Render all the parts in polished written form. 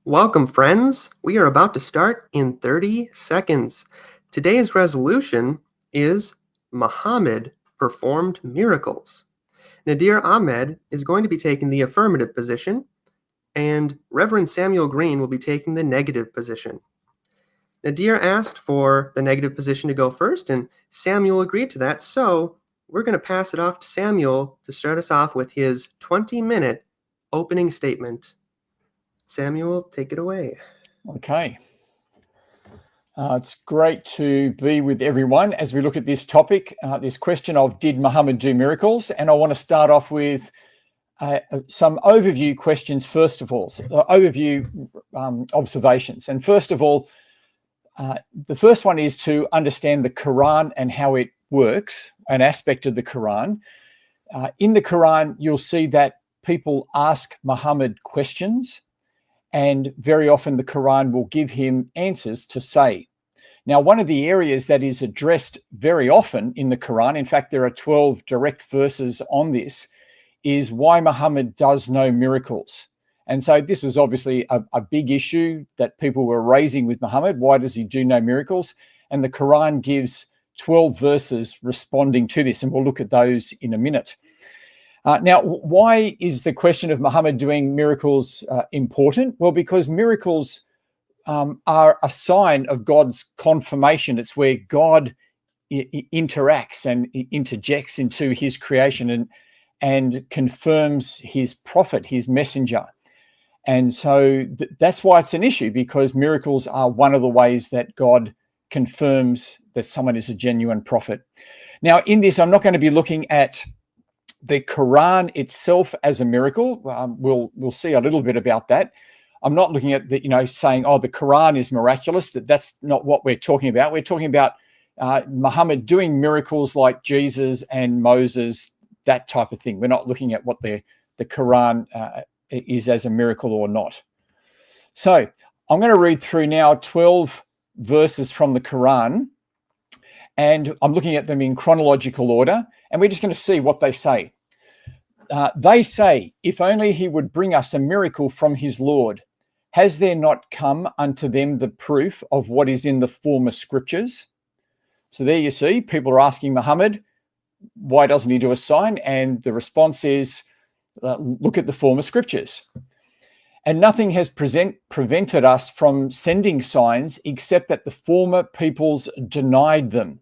Welcome, friends. We are about to start in 30 seconds. Today's resolution is Muhammad performed miracles. Nadir Ahmed is going to be taking the affirmative position, and Reverend Samuel Green will be taking the negative position. Nadir asked for the negative position to go first, and Samuel agreed to that, so we're going to pass it off to Samuel to start us off with his 20-minute opening statement. Samuel, take it away. Okay. It's great to be with everyone as we look at this topic, this question of did Muhammad do miracles? And I want to start off with some overview questions first of all, overview observations. And first of all, the first one is to understand the Quran and how it works, an aspect of the Quran. In the Quran, you'll see that people ask Muhammad questions, and very often the Quran will give him answers to say. Now, one of the areas that is addressed very often in the Quran, in fact, there are 12 direct verses on this, is why Muhammad does no miracles. And so this was obviously a big issue that people were raising with Muhammad. Why does he do no miracles? And the Quran gives 12 verses responding to this, and we'll look at those in a minute. Now, why is the question of Muhammad doing miracles important? Well, because miracles are a sign of God's confirmation. It's where God interacts and interjects into his creation and confirms his prophet, his messenger. And so that's why it's an issue, because miracles are one of the ways that God confirms that someone is a genuine prophet. Now, in this, I'm not going to be looking at the Quran itself as a miracle. We'll see a little bit about that. I'm not looking at the, saying, oh, the Quran is miraculous. That's not what we're talking about. We're talking about Muhammad doing miracles like Jesus and Moses, that type of thing. We're not looking at what the Quran is as a miracle or not. So I'm going to read through now 12 verses from the Quran, and I'm looking at them in chronological order, and we're just going to see what they say. They say, if only he would bring us a miracle from his Lord. Has there not come unto them the proof of what is in the former scriptures? So there you see, people are asking Muhammad, why doesn't he do a sign? And the response is, look at the former scriptures. And nothing has prevented us from sending signs except that the former peoples denied them.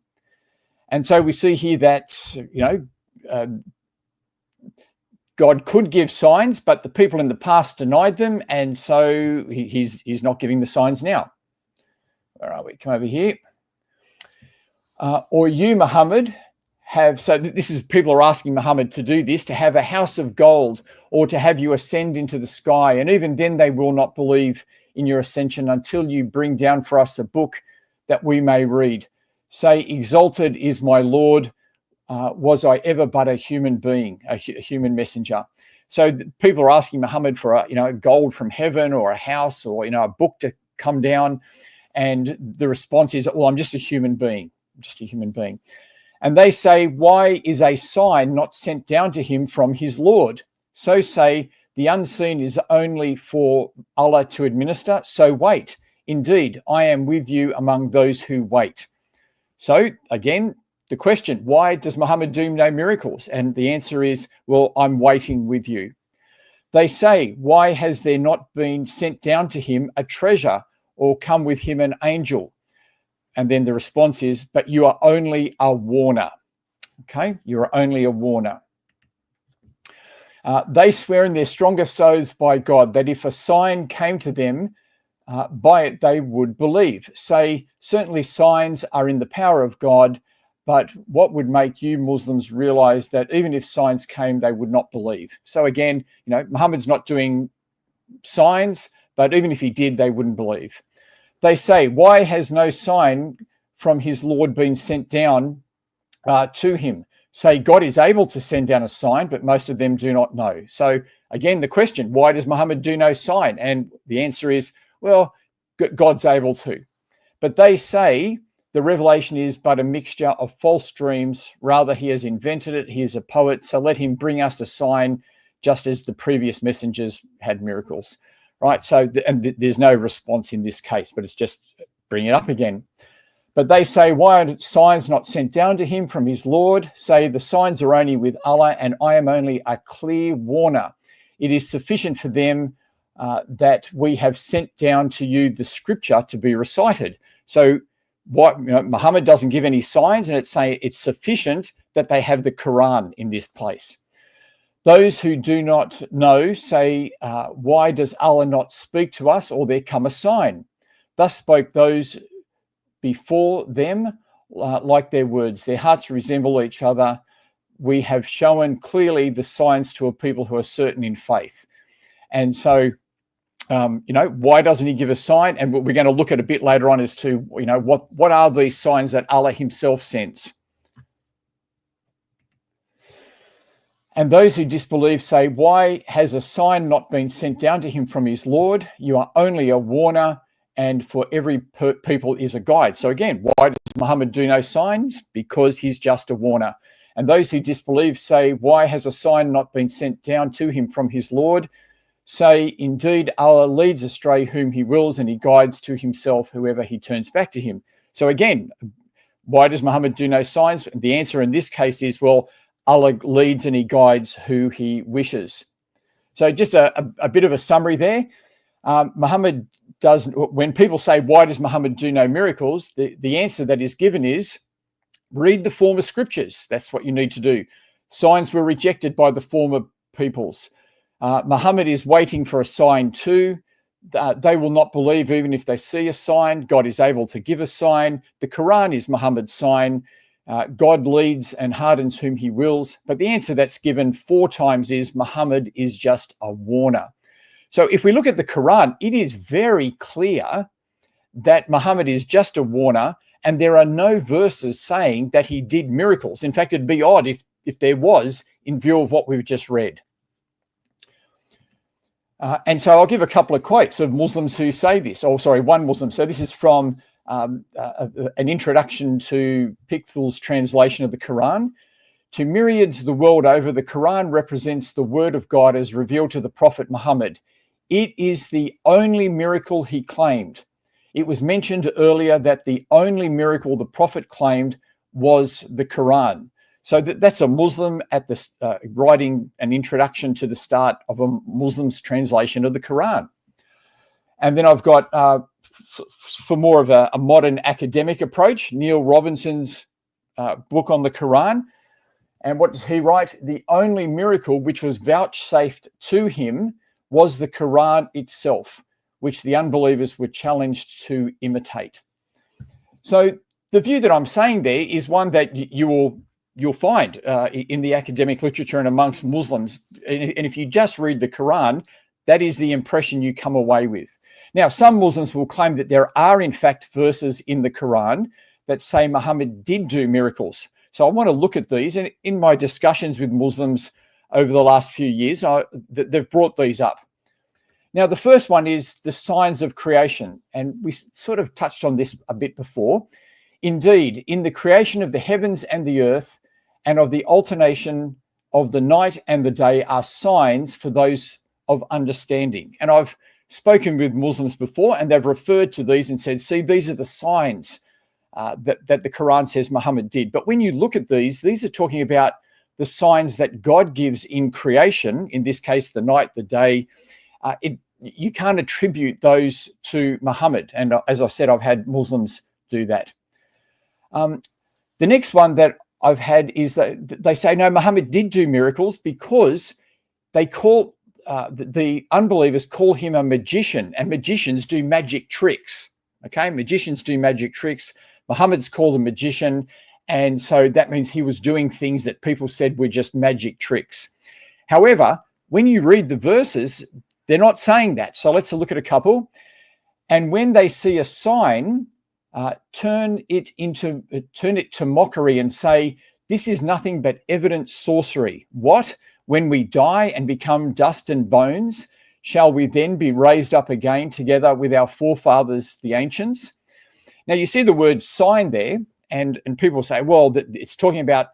And so we see here that, God could give signs, but the people in the past denied them, and so he's not giving the signs now. Where are we? Come over here. Or you, Muhammad, so this is, people are asking Muhammad to do this, to have a house of gold, or to have you ascend into the sky, and even then they will not believe in your ascension until you bring down for us a book that we may read. Say, exalted is my Lord. Was I ever but a human being, a human messenger? So people are asking Muhammad for gold from heaven, or a house, or a book to come down, and the response is, well, I'm just a human being, And they say, why is a sign not sent down to him from his Lord? So say, the unseen is only for Allah to administer, so wait. Indeed, I am with you among those who wait. So again, the question, why does Muhammad do no miracles? And the answer is, well, I'm waiting with you. They say, why has there not been sent down to him a treasure, or come with him an angel? And then the response is, but you are only a warner. Okay, you are only a warner. They swear in their strongest oaths by God that if a sign came to them, by it they would believe. Say, certainly signs are in the power of God, but what would make you Muslims realize that even if signs came, they would not believe? So again, Muhammad's not doing signs, but even if he did, they wouldn't believe. They say, why has no sign from his Lord been sent down to him? Say, God is able to send down a sign, but most of them do not know. So again, the question, why does Muhammad do no sign? And the answer is, well, God's able to. But they say the revelation is but a mixture of false dreams. Rather, he has invented it. He is a poet. So let him bring us a sign, just as the previous messengers had miracles. right? So, there's no response in this case, but it's just bring it up again. But they say, why are signs not sent down to him from his Lord? Say, the signs are only with Allah, and I am only a clear warner. It is sufficient for them that we have sent down to you the scripture to be recited. So Muhammad doesn't give any signs, and it's sufficient that they have the Quran in this place. Those who do not know say, why does Allah not speak to us, or there come a sign? Thus spoke those before them like their words. Their hearts resemble each other. We have shown clearly the signs to a people who are certain in faith. And so, why doesn't he give a sign? And we're going to look at a bit later on as to, what are these signs that Allah himself sends? And those who disbelieve say, why has a sign not been sent down to him from his Lord? You are only a warner, and for every people is a guide. So again, why does Muhammad do no signs? Because he's just a warner. And those who disbelieve say, why has a sign not been sent down to him from his Lord? Say, indeed, Allah leads astray whom he wills, and he guides to himself whoever he turns back to him. So again, why does Muhammad do no signs? The answer in this case is, well, Allah leads and he guides who he wishes. So just a bit of a summary there. Muhammad does, when people say, why does Muhammad do no miracles? The answer that is given is, read the former scriptures. That's what you need to do. Signs were rejected by the former peoples. Muhammad is waiting for a sign too. They will not believe even if they see a sign. God is able to give a sign. The Quran is Muhammad's sign. God leads and hardens whom he wills. But the answer that's given 4 times is Muhammad is just a warner. So if we look at the Quran, it is very clear that Muhammad is just a warner, and there are no verses saying that he did miracles. In fact, it'd be odd if there was, in view of what we've just read. And so I'll give a couple of quotes of Muslims who say this. Oh, sorry, one Muslim. So this is from an introduction to Pickthall's translation of the Quran. To myriads the world over, the Quran represents the word of God as revealed to the Prophet Muhammad. It is the only miracle he claimed. It was mentioned earlier that the only miracle the Prophet claimed was the Quran. So that's a Muslim at the writing an introduction to the start of a Muslim's translation of the Quran. And then I've got, for more of a modern academic approach, Neil Robinson's book on the Quran. And what does he write? The only miracle which was vouchsafed to him was the Quran itself, which the unbelievers were challenged to imitate. So the view that I'm saying there is one that you'll find in the academic literature and amongst Muslims. And if you just read the Quran, that is the impression you come away with. Now, some Muslims will claim that there are, in fact, verses in the Quran that say Muhammad did do miracles. So I want to look at these. And in my discussions with Muslims over the last few years, they've brought these up. Now, the first one is the signs of creation. And we sort of touched on this a bit before. Indeed, in the creation of the heavens and the earth, and of the alternation of the night and the day are signs for those of understanding. And I've spoken with Muslims before, and they've referred to these and said, see, these are the signs that the Quran says Muhammad did. But when you look at these are talking about the signs that God gives in creation, in this case, the night, the day. You can't attribute those to Muhammad. And as I said, I've had Muslims do that. The next one that I've had is that they say, no, Muhammad did do miracles because they call, the unbelievers call him a magician, and magicians do magic tricks. Okay, magicians do magic tricks. Muhammad's called a magician, and so that means he was doing things that people said were just magic tricks. However, when you read the verses, they're not saying that. So let's look at a couple. And when they see a sign, turn it to mockery and say, this is nothing but evident sorcery. What? When we die and become dust and bones, shall we then be raised up again together with our forefathers, the ancients? Now you see the word sign there, and people say, well, it's talking about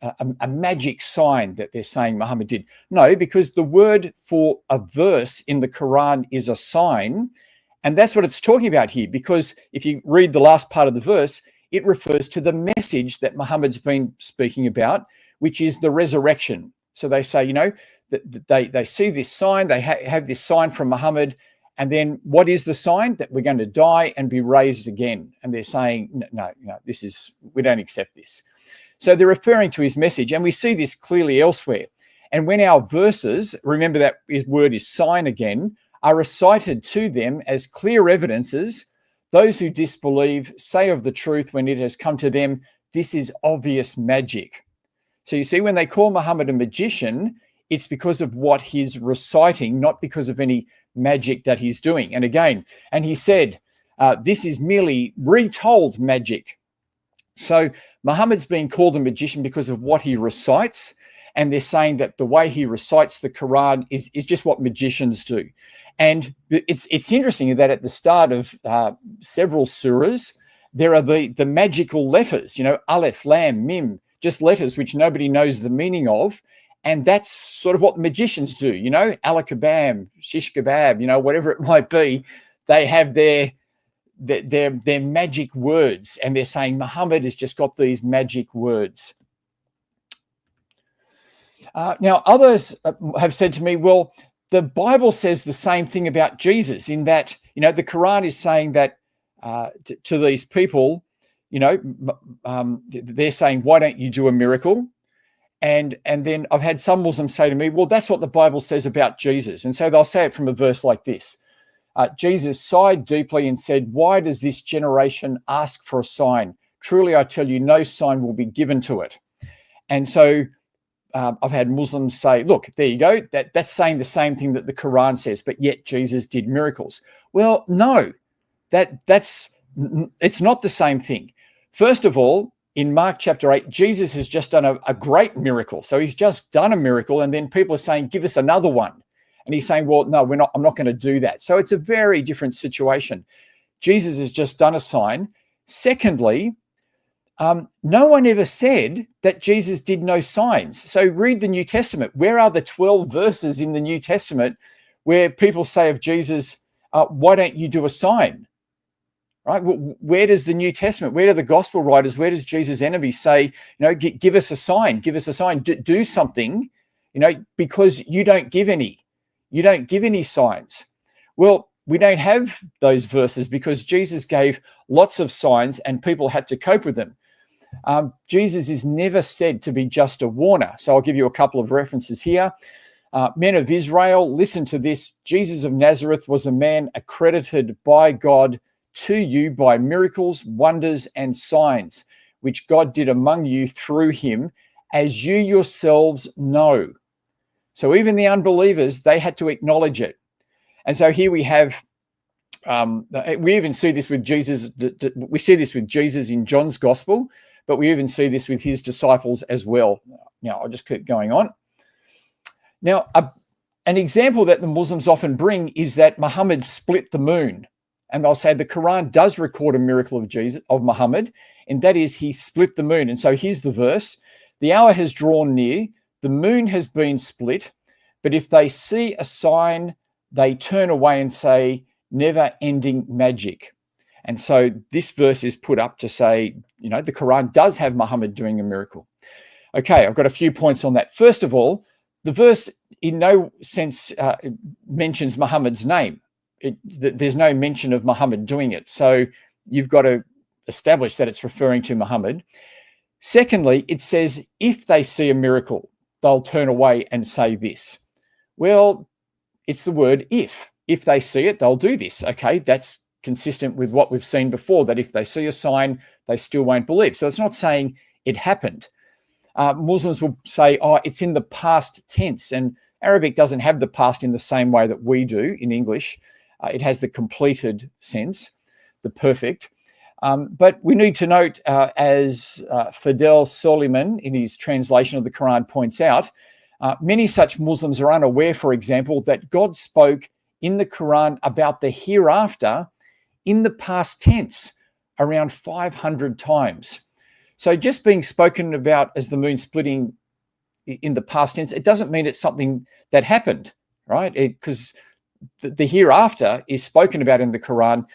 a magic sign that they're saying Muhammad did. No, because the word for a verse in the Quran is a sign. And that's what it's talking about here, because if you read the last part of the verse, it refers to the message that Muhammad's been speaking about, which is the resurrection. So they say, that they see this sign, they have this sign from Muhammad, and then what is the sign? That we're going to die and be raised again. And they're saying, no, we don't accept this. So they're referring to his message, and we see this clearly elsewhere. And when our verses, remember that word is sign again, are recited to them as clear evidences, those who disbelieve say of the truth when it has come to them, this is obvious magic. So you see, when they call Muhammad a magician, it's because of what he's reciting, not because of any magic that he's doing. And again, and he said, this is merely retold magic. So Muhammad's being called a magician because of what he recites, and they're saying that the way he recites the Quran is just what magicians do. And it's interesting that at the start of several surahs, there are the magical letters, Aleph, Lam, Mim, just letters which nobody knows the meaning of. And that's sort of what magicians do, alakabam, shish kebab, whatever it might be. They have their magic words, and they're saying Muhammad has just got these magic words. Now, others have said to me, well, the Bible says the same thing about Jesus, in that, the Quran is saying that to these people, they're saying, why don't you do a miracle? And then I've had some Muslims say to me, well, that's what the Bible says about Jesus. And so they'll say it from a verse like this. Jesus sighed deeply and said, why does this generation ask for a sign? Truly, I tell you, no sign will be given to it. And so I've had Muslims say, look, there you go. That's saying the same thing that the Quran says, but yet Jesus did miracles. Well, no, it's not the same thing. First of all, in Mark chapter 8, Jesus has just done a great miracle. So he's just done a miracle, and then people are saying, give us another one. And he's saying, well, no, I'm not going to do that. So it's a very different situation. Jesus has just done a sign. Secondly, no one ever said that Jesus did no signs. So read the New Testament. Where are the 12 verses in the New Testament where people say of Jesus, why don't you do a sign? Right? Where does the New Testament, where do the gospel writers, where does Jesus' enemies say, give us a sign, do something, because you don't give any. You don't give any signs. Well, we don't have those verses because Jesus gave lots of signs and people had to cope with them. Jesus is never said to be just a warner. So I'll give you a couple of references here. Men of Israel, listen to this. Jesus of Nazareth was a man accredited by God to you by miracles, wonders, and signs, which God did among you through him, as you yourselves know. So even the unbelievers, they had to acknowledge it. And so here we have, we even see this with Jesus. We see this with Jesus in John's gospel, but we even see this with his disciples as well. Now, I'll just keep going on. Now, an example that the Muslims often bring is that Muhammad split the moon. And they'll say the Quran does record a miracle of Muhammad, and that is he split the moon. And so here's the verse. The hour has drawn near, the moon has been split, but if they see a sign, they turn away and say, never-ending magic. And so this verse is put up to say, the Quran does have Muhammad doing a miracle. Okay, I've got a few points on that. First of all, the verse in no sense mentions Muhammad's name. There's no mention of Muhammad doing it. So you've got to establish that it's referring to Muhammad. Secondly, it says, if they see a miracle, they'll turn away and say this. Well, it's the word if. If they see it, they'll do this. Okay, that's consistent with what we've seen before, that if they see a sign, they still won't believe. So it's not saying it happened. Muslims will say, it's in the past tense. And Arabic doesn't have the past in the same way that we do in English. It has the completed sense, the perfect. But we need to note, as Fidel Soliman in his translation of the Quran points out, many such Muslims are unaware, for example, that God spoke in the Quran about the hereafter in the past tense around 500 times. So just being spoken about as the moon splitting in the past tense, it doesn't mean it's something that happened, right? Because the hereafter is spoken about in the Quran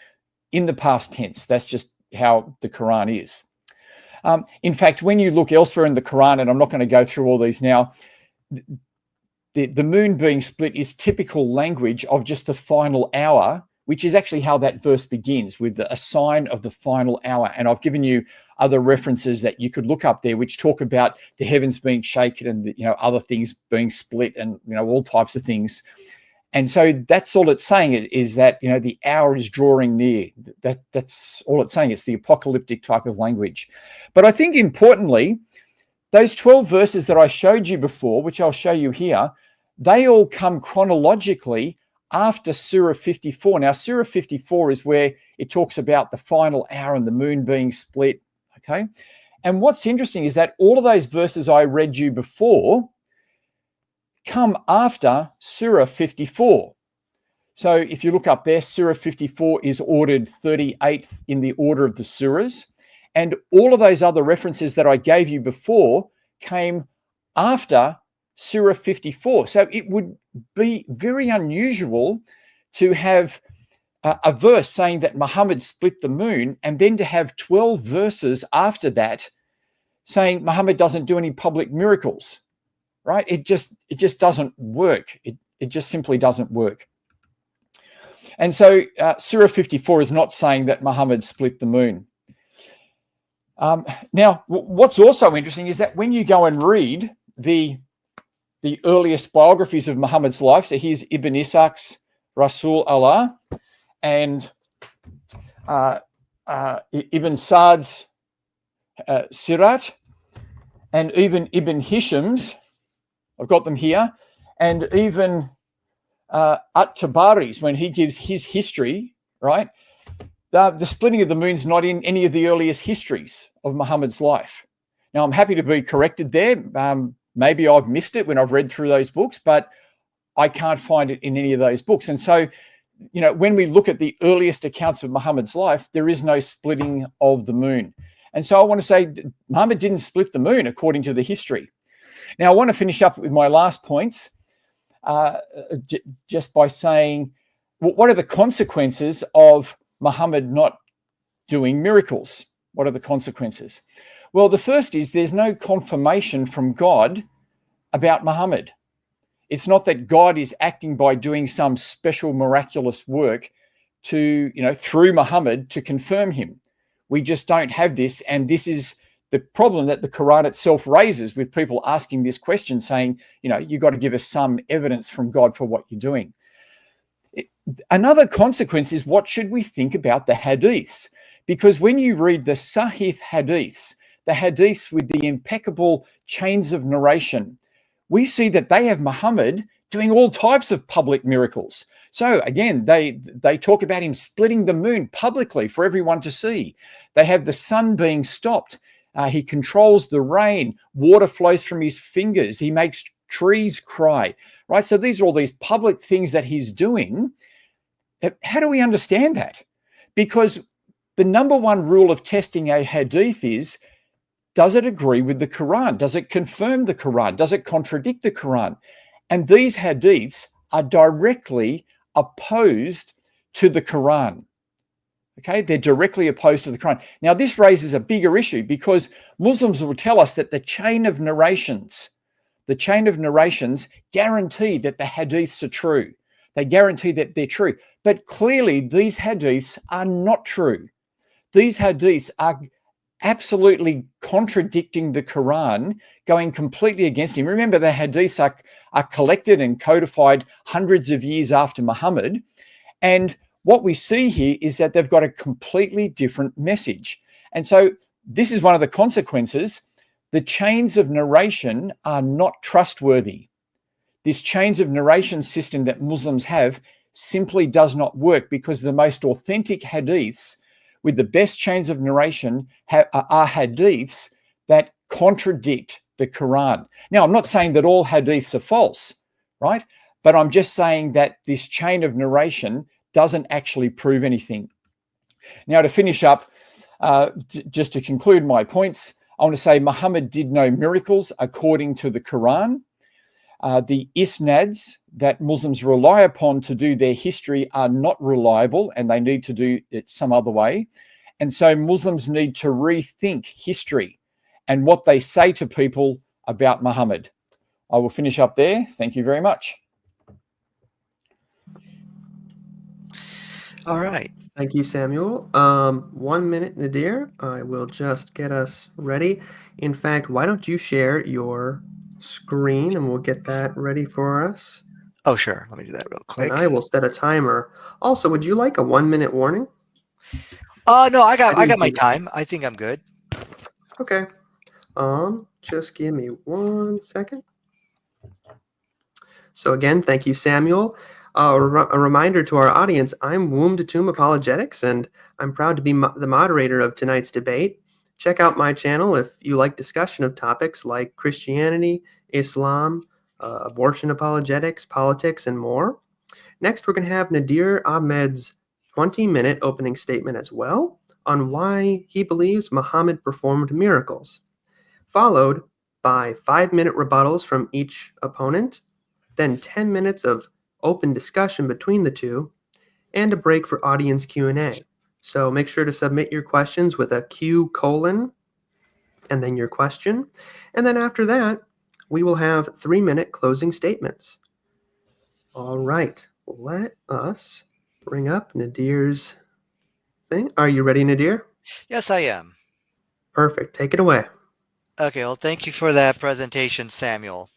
in the past tense. That's just how the Quran is. In fact, when you look elsewhere in the Quran, and I'm not going to go through all these now, the moon being split is typical language of just the final hour, which is actually how that verse begins, with a sign of the final hour. And I've given you other references that you could look up there, which talk about the heavens being shaken and other things being split, and all types of things. And so that's all it's saying, is that the hour is drawing near. That's all it's saying. It's the apocalyptic type of language. But I think importantly, those 12 verses that I showed you before, which I'll show you here, they all come chronologically after Surah 54. Now, Surah 54 is where it talks about the final hour and the moon being split, okay? And what's interesting is that all of those verses I read you before come after Surah 54. So if you look up there, Surah 54 is ordered 38th in the order of the surahs. And all of those other references that I gave you before came after Surah 54. So it would be very unusual to have a verse saying that Muhammad split the moon, and then to have 12 verses after that saying Muhammad doesn't do any public miracles, right? It just doesn't work. It just simply doesn't work. And so Surah 54 is not saying that Muhammad split the moon. Now, what's also interesting is that when you go and read the earliest biographies of Muhammad's life, so here's Ibn Ishaq's Rasul Allah, and Ibn Sa'd's Sirat, and even Ibn Hisham's, I've got them here, and even At-Tabari's, when he gives his history, right? The splitting of the moon's not in any of the earliest histories of Muhammad's life. Now, I'm happy to be corrected there. Maybe I've missed it when I've read through those books, but I can't find it in any of those books. And so, when we look at the earliest accounts of Muhammad's life, there is no splitting of the moon. And so I want to say Muhammad didn't split the moon according to the history. Now, I want to finish up with my last points just by saying, what are the consequences of Muhammad not doing miracles? What are the consequences? Well, the first is there's no confirmation from God about Muhammad. It's not that God is acting by doing some special miraculous work to, through Muhammad to confirm him. We just don't have this. And this is the problem that the Quran itself raises with people asking this question, saying, you've got to give us some evidence from God for what you're doing. Another consequence is, what should we think about the hadiths? Because when you read the Sahih hadiths, the hadiths with the impeccable chains of narration, we see that they have Muhammad doing all types of public miracles. So again, they talk about him splitting the moon publicly for everyone to see. They have the sun being stopped. He controls the rain. Water flows from his fingers. He makes trees cry, right? So these are all these public things that he's doing. How do we understand that? Because the number one rule of testing a hadith is, does it agree with the Quran? Does it confirm the Quran? Does it contradict the Quran? And these hadiths are directly opposed to the Quran. Okay, they're directly opposed to the Quran. Now, this raises a bigger issue, because Muslims will tell us that the chain of narrations guarantee that the hadiths are true. They guarantee that they're true. But clearly, these hadiths are not true. These hadiths are absolutely contradicting the Quran, going completely against him. Remember, the hadiths are collected and codified hundreds of years after Muhammad. And what we see here is that they've got a completely different message. And so this is one of the consequences. The chains of narration are not trustworthy. This chains of narration system that Muslims have simply does not work, because the most authentic hadiths with the best chains of narration are hadiths that contradict the Quran. Now, I'm not saying that all hadiths are false, right? But I'm just saying that this chain of narration doesn't actually prove anything. Now, to finish up, just to conclude my points, I want to say Muhammad did no miracles according to the Quran. The isnads that Muslims rely upon to do their history are not reliable, and they need to do it some other way. And so Muslims need to rethink history and what they say to people about Muhammad. I will finish up there. Thank you very much. All right. Thank you, Samuel. 1 minute, Nadir. I will just get us ready. In fact, why don't you share your screen and we'll get that ready for us. Oh, sure. Let me do that real quick. And I will set a timer. Also, would you like a 1 minute warning? No, I got my do. time. I think I'm good. Okay. Just give me 1 second. So again, thank you, Samuel. A reminder to our audience, I'm Womb to Tomb Apologetics, and I'm proud to be the moderator of tonight's debate. Check out my channel if you like discussion of topics like Christianity, Islam, abortion apologetics, politics, and more. Next, we're going to have Nadir Ahmed's 20-minute opening statement as well on why he believes Muhammad performed miracles, followed by 5-minute rebuttals from each opponent, then 10 minutes of open discussion between the two, and a break for audience Q&A. So make sure to submit your questions with a Q:, and then your question. And then after that, we will have 3-minute closing statements. All right, let us bring up Nadir's thing. Are you ready, Nadir? Yes, I am. Perfect. Take it away. Okay, well, thank you for that presentation, Samuel.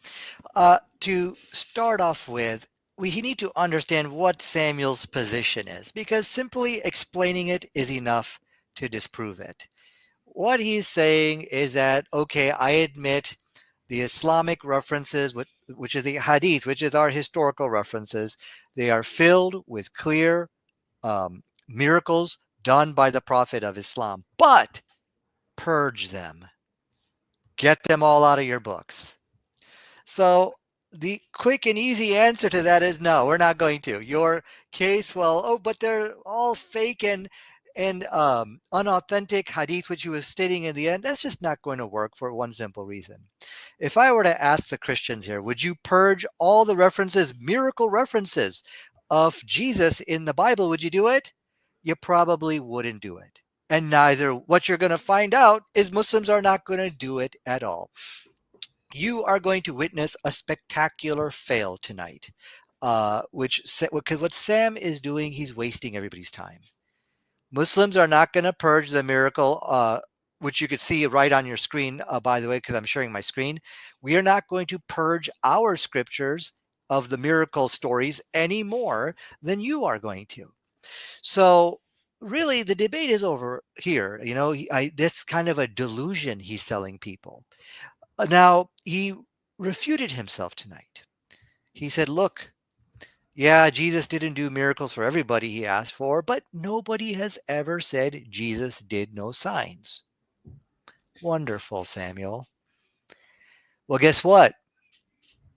To start off with, we need to understand what Samuel's position is, because simply explaining it is enough to disprove it. What he's saying is that, okay, I admit the Islamic references, which is the Hadith, which is our historical references, they are filled with clear miracles done by the Prophet of Islam, but purge them. Get them all out of your books. So the quick and easy answer to that is no, we're not going to. Your case, well, but they're all fake and unauthentic hadith, which you were stating in the end, that's just not going to work for one simple reason. If I were to ask the Christians here, would you purge all the references, miracle references of Jesus in the Bible? Would you do it? You probably wouldn't do it. And neither, what you're going to find out is Muslims are not going to do it at all. You are going to witness a spectacular fail tonight, because what Sam is doing, he's wasting everybody's time. Muslims are not going to purge the miracle, which you could see right on your screen, by the way, because I'm sharing my screen. We are not going to purge our scriptures of the miracle stories any more than you are going to. So really, the debate is over here. You know, that's kind of a delusion he's selling people. Now, he refuted himself tonight. He said, look, yeah, Jesus didn't do miracles for everybody he asked for, but nobody has ever said Jesus did no signs. Wonderful, Samuel. Well, guess what?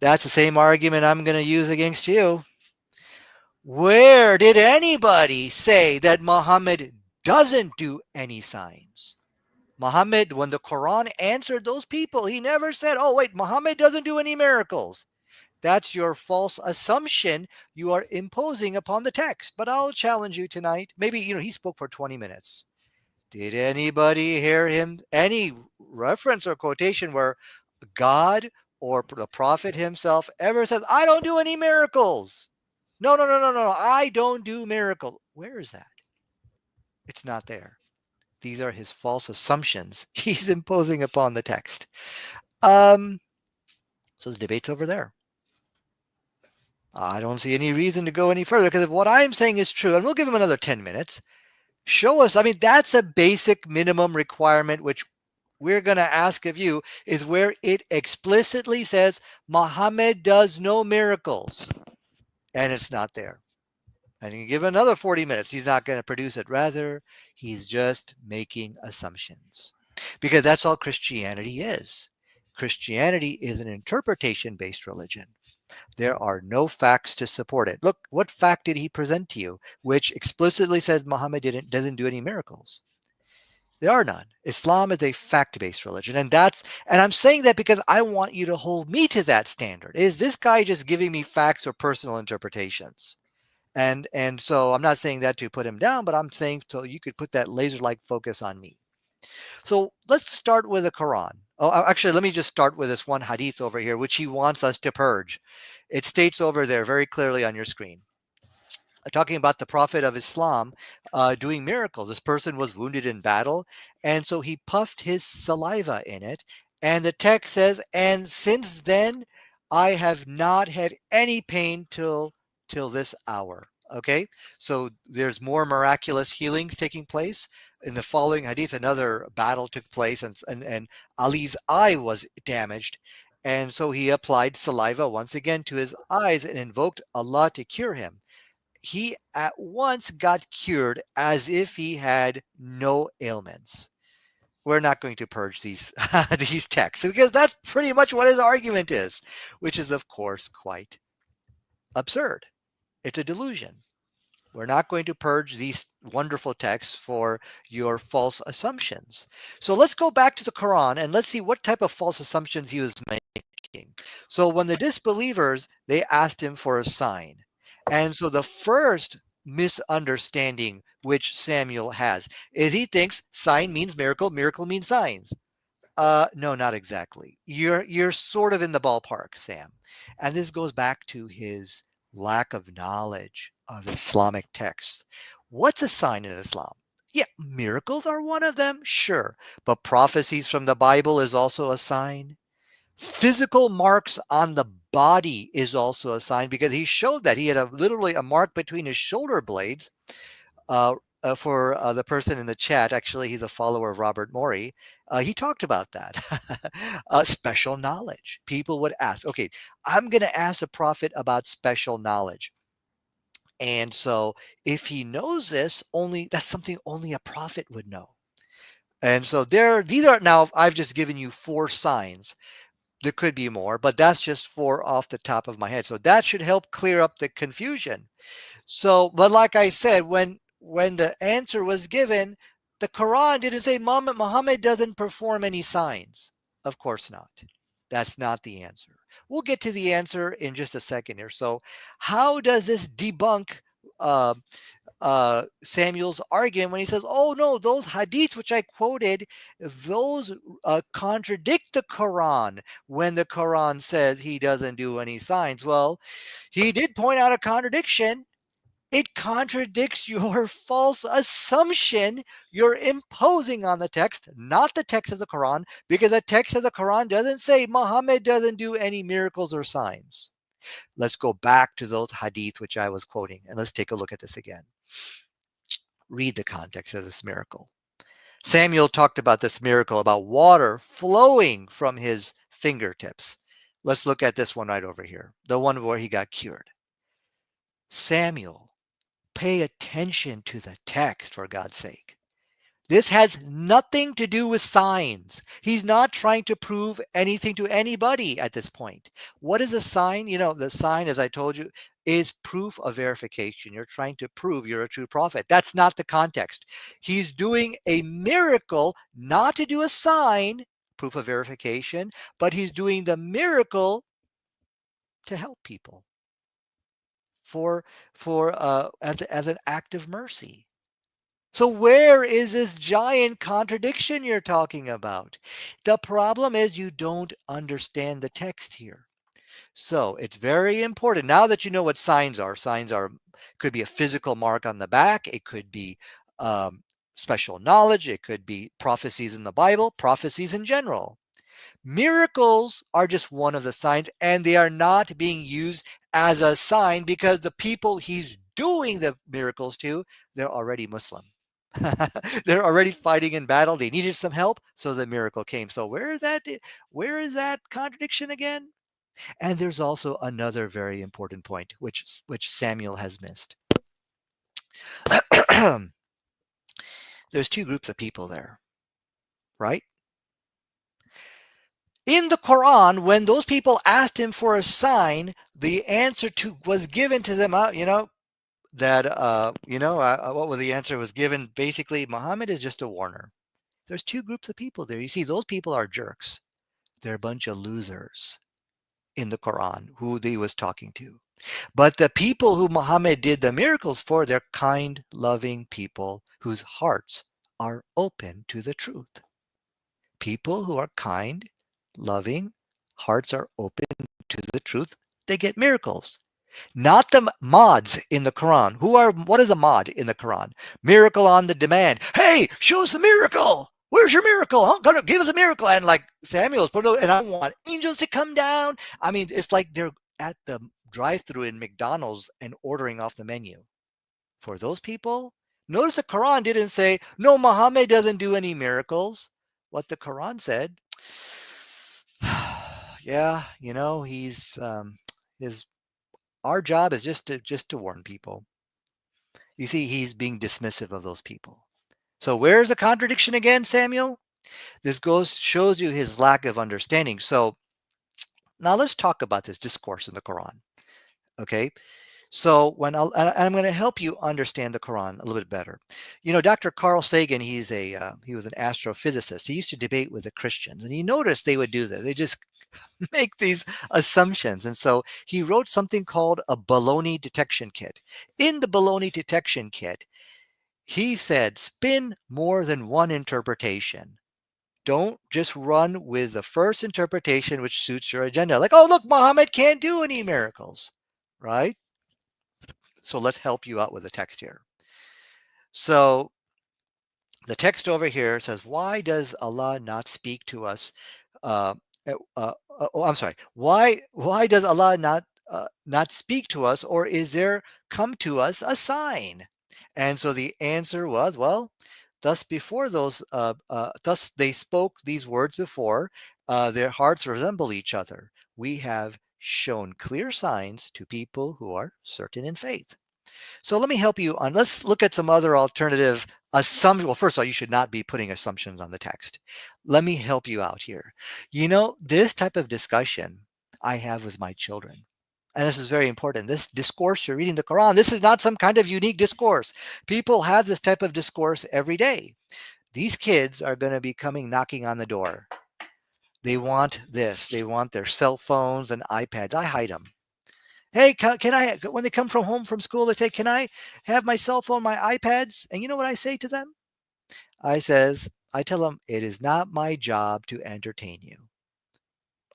That's the same argument I'm going to use against you. Where did anybody say that Muhammad doesn't do any signs? Muhammad, when the Quran answered those people, he never said, oh, wait, Muhammad doesn't do any miracles. That's your false assumption you are imposing upon the text. But I'll challenge you tonight. Maybe, he spoke for 20 minutes. Did anybody hear him, any reference or quotation where God or the prophet himself ever says, I don't do any miracles? No, I don't do miracles. Where is that? It's not there. These are his false assumptions he's imposing upon the text. So the debate's over there. I don't see any reason to go any further, because if what I'm saying is true, and we'll give him another 10 minutes, show us. I mean, that's a basic minimum requirement, which we're going to ask of you, is where it explicitly says Muhammad does no miracles, and it's not there. And you give another 40 minutes, he's not going to produce it. Rather, he's just making assumptions, because that's all Christianity is. Christianity is an interpretation-based religion. There are no facts to support it. Look, what fact did he present to you which explicitly says Muhammad doesn't do any miracles? There are none. Islam is a fact-based religion, and I'm saying that because I want you to hold me to that standard. Is this guy just giving me facts or personal interpretations? And so I'm not saying that to put him down, but I'm saying so you could put that laser-like focus on me. So let's start with the Quran. Oh, actually, let me just start with this one hadith over here, which he wants us to purge. It states over there very clearly on your screen, talking about the Prophet of Islam doing miracles. This person was wounded in battle, and so he puffed his saliva in it. And the text says, "And since then, I have not had any pain till this hour." Okay, so there's more miraculous healings taking place. In the following hadith, another battle took place, and Ali's eye was damaged. And so he applied saliva once again to his eyes and invoked Allah to cure him. He at once got cured as if he had no ailments. We're not going to purge these these texts because that's pretty much what his argument is, which is of course quite absurd. It's a delusion. We're not going to purge these wonderful texts for your false assumptions. So let's go back to the Quran and let's see what type of false assumptions he was making. So when the disbelievers, they asked him for a sign. And so the first misunderstanding which Samuel has is he thinks sign means miracle, miracle means signs. No, not exactly. You're sort of in the ballpark, Sam. And this goes back to his lack of knowledge of Islamic texts. What's a sign in Islam? Yeah, miracles are one of them, sure. But prophecies from the Bible is also a sign. Physical marks on the body is also a sign because he showed that he had literally a mark between his shoulder blades. For the person in the chat, actually, he's a follower of Robert Morey. He talked about that. Special knowledge. People would ask, okay, I'm going to ask a prophet about special knowledge. And so if he knows this, that's something only a prophet would know. And so these are now, I've just given you 4 signs. There could be more, but that's just 4 off the top of my head. So that should help clear up the confusion. So, but like I said, when the answer was given, the Quran didn't say Muhammad doesn't perform any signs. Of course not. That's not the answer. We'll get to the answer in just a second here. So how does this debunk Samuel's argument when he says, oh no, those hadiths which I quoted, those contradict the Quran when the Quran says he doesn't do any signs? Well, he did point out a contradiction. It contradicts your false assumption you're imposing on the text, not the text of the Quran, because the text of the Quran doesn't say Muhammad doesn't do any miracles or signs. Let's go back to those hadith which I was quoting, and let's take a look at this again. Read the context of this miracle. Samuel talked about this miracle, about water flowing from his fingertips. Let's look at this one right over here, the one where he got cured. Samuel, pay attention to the text, for God's sake. This has nothing to do with signs. He's not trying to prove anything to anybody at this point. What is a sign? You know, the sign, as I told you, is proof of verification. You're trying to prove you're a true prophet. That's not the context. He's doing a miracle, not to do a sign, proof of verification, but he's doing the miracle to help people as an act of mercy. So where is this giant contradiction you're talking about? The problem is you don't understand the text here. So it's very important. Now that you know what signs are could be a physical mark on the back. It could be special knowledge. It could be prophecies in the Bible, prophecies in general. Miracles are just one of the signs, and they are not being used as a sign because the people he's doing the miracles to, they're already Muslim. They're already fighting in battle. They needed some help, so the miracle came. So where is that contradiction again? And there's also another very important point which Samuel has missed. There's 2 groups of people there, right? In the Quran, when those people asked him for a sign, the answer was given to them. What was the answer was given? Basically, Muhammad is just a warner. There's two groups of people there. You see, those people are jerks. They're a bunch of losers in the Quran who he was talking to. But the people who Muhammad did the miracles for, they're kind, loving people whose hearts are open to the truth. People who are kind, loving, hearts are open to the truth, they get miracles. Not the mods in the Quran. What is a mod in the Quran? Miracle on the demand. Hey, show us the miracle. Where's your miracle? Huh? Gonna give us a miracle. And like Samuel's put, and I want angels to come down. I mean, it's like they're at the drive-through in McDonald's and ordering off the menu. For those people, notice the Quran didn't say, no, Muhammad doesn't do any miracles. What the Quran said, yeah, he's our job is just to warn people. You see, he's being dismissive of those people. So where's the contradiction again, Samuel? This shows you his lack of understanding. So now let's talk about this discourse in the Quran. Okay. So I'm going to help you understand the Quran a little bit better. Dr. Carl Sagan, he was an astrophysicist. He used to debate with the Christians, and he noticed they would do that. They just make these assumptions. And so he wrote something called a baloney detection kit. In the baloney detection kit, he said, spin more than one interpretation. Don't just run with the first interpretation which suits your agenda. Like, oh, look, Muhammad can't do any miracles, right? So let's help you out with the text here. So the text over here says, why does Allah not speak to us? I'm sorry. Why does Allah not speak to us, or is there come to us a sign? And so the answer was, well, thus they spoke these words before. Their hearts resemble each other. We have shown clear signs to people who are certain in faith. So let me help you on. Let's look at some other alternative assumptions. Well, first of all, you should not be putting assumptions on the text. Let me help you out here. This type of discussion I have with my children. And this is very important. This discourse, you're reading the Quran. This is not some kind of unique discourse. People have this type of discourse every day. These kids are going to be knocking on the door. They want this. They want their cell phones and iPads. I hide them. Hey, can I, when they come home from school, they say, can I have my cell phone, my iPads? And you know what I say to them? I tell them, it is not my job to entertain you.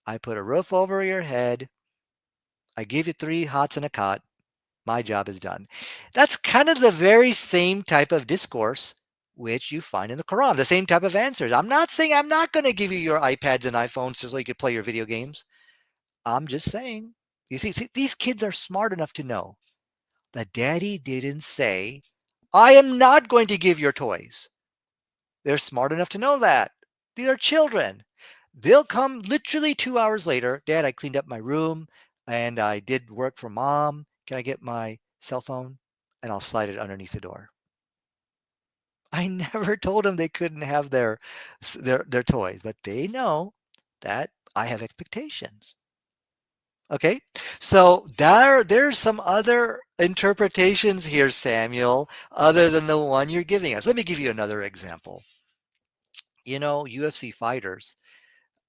I put a roof over your head. I give you 3 hots and a cot. My job is done. That's kind of the very same type of discourse which you find in the Quran, the same type of answers. I'm not saying I'm not going to give you your iPads and iPhones so you can play your video games. I'm just saying, you see, these kids are smart enough to know that daddy didn't say, I am not going to give your toys. They're smart enough to know that. These are children. They'll come literally 2 hours later. Dad, I cleaned up my room and I did work for mom. Can I get my cell phone? And I'll slide it underneath the door. I never told them they couldn't have their toys, but they know that I have expectations. Okay, so there's some other interpretations here, Samuel, other than the one you're giving us. Let me give you another example. UFC fighters,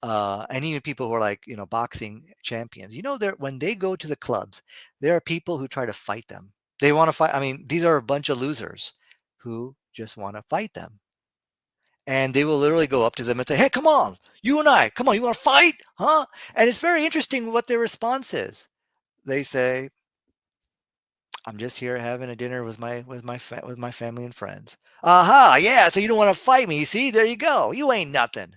and even people who are like, boxing champions, when they go to the clubs, there are people who try to fight them. They want to fight. I mean, these are a bunch of losers who just want to fight them. And they will literally go up to them and say, hey, come on, you and I, come on, you want to fight? Huh? And it's very interesting what their response is. They say, I'm just here having a dinner with my family and friends. Aha, yeah, so you don't want to fight me. See, there you go. You ain't nothing.